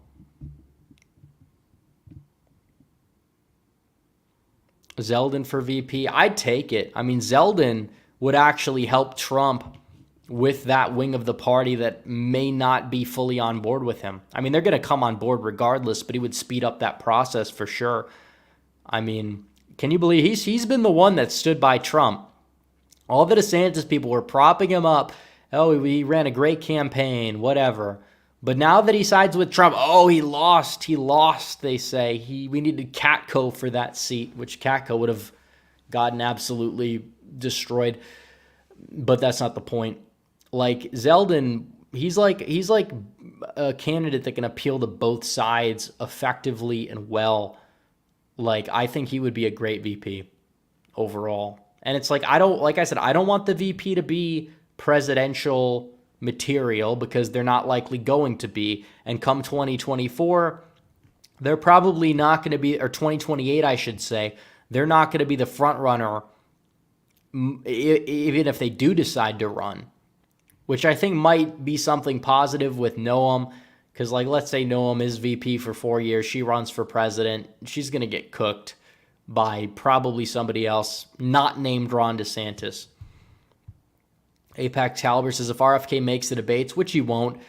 Zeldin for VP. I'd take it. I mean, Zeldin would actually help Trump with that wing of the party that may not be fully on board with him. I mean, they're going to come on board regardless, but he would speed up that process for sure. I mean, can you believe he's been the one that stood by Trump? All the DeSantis people were propping him up. Oh, he ran a great campaign, whatever. But now that he sides with Trump, oh, he lost, they say. We needed Katko for that seat, which Katko would have gotten absolutely destroyed. But that's not the point. Like, Zeldin, he's like a candidate that can appeal to both sides effectively and well. Like, I think he would be a great VP overall. And it's like, I don't want the VP to be presidential material because they're not likely going to be. And come 2024, they're probably not going to be, or 2028, I should say, they're not going to be the front runner, even if they do decide to run, which I think might be something positive with Noam. Because, like, let's say Noam is VP for 4 years. She runs for president. She's going to get cooked by probably somebody else not named Ron DeSantis. APAC Talbot says if RFK makes the debates, which he won't,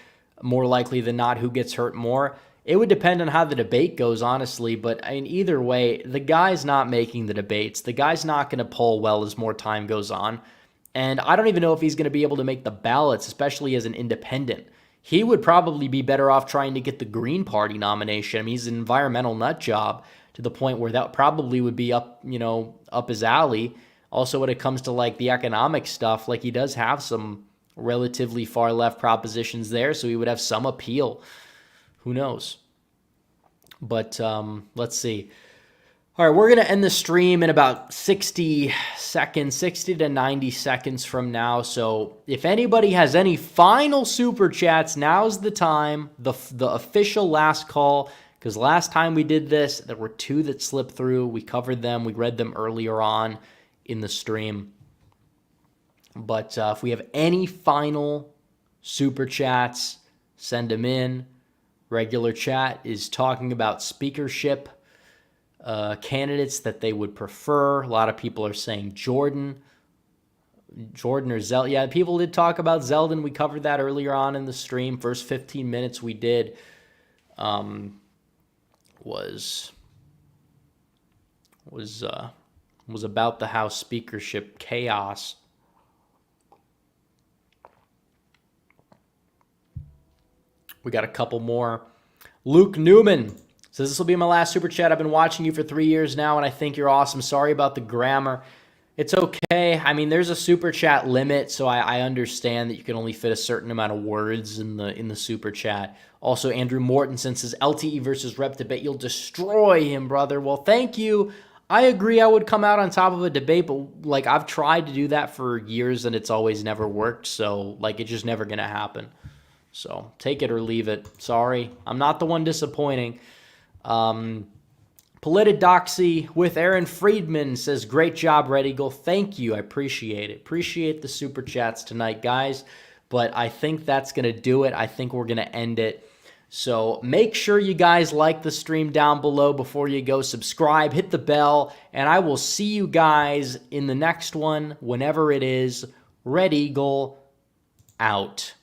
more likely than not, who gets hurt more? It would depend on how the debate goes, honestly. But I mean, either way, the guy's not making the debates. The guy's not going to poll well as more time goes on. And I don't even know if he's going to be able to make the ballots, especially as an independent. He would probably be better off trying to get the Green Party nomination. I mean, he's an environmental nut job to the point where that probably would be up his alley. Also, when it comes to like the economic stuff, like he does have some relatively far left propositions there, so he would have some appeal. Who knows? But let's see. All right, we're going to end the stream in about 60 to 90 seconds from now. So if anybody has any final super chats, now's the time, the official last call, because last time we did this, there were 2 that slipped through. We covered them. We read them earlier on in the stream. But if we have any final super chats, send them in. Regular chat is talking about speakership candidates that they would prefer. A lot of people are saying Jordan or Zeldin. Yeah, people did talk about Zeldin. We covered that earlier on in the stream. First 15 minutes we did was about the House speakership chaos. We got a couple more. Luke Newman says, this will be my last super chat. I've been watching you for 3 years now, and I think you're awesome. Sorry about the grammar. It's okay. I mean, there's a super chat limit, so I understand that you can only fit a certain amount of words in the super chat. Also, Andrew Mortensen says, LTE versus rep debate. You'll destroy him, brother. Well, thank you. I agree I would come out on top of a debate, but, like, I've tried to do that for years, and it's always never worked. So, like, it's just never going to happen. So, take it or leave it. Sorry. I'm not the one disappointing. Politidoxy with Aaron Friedman says, great job, Red Eagle. Thank you. I appreciate it. Appreciate the super chats tonight, guys. But I think that's going to do it. I think we're going to end it. So make sure you guys like the stream down below before you go. Subscribe, hit the bell, and I will see you guys in the next one, whenever it is. Red Eagle out.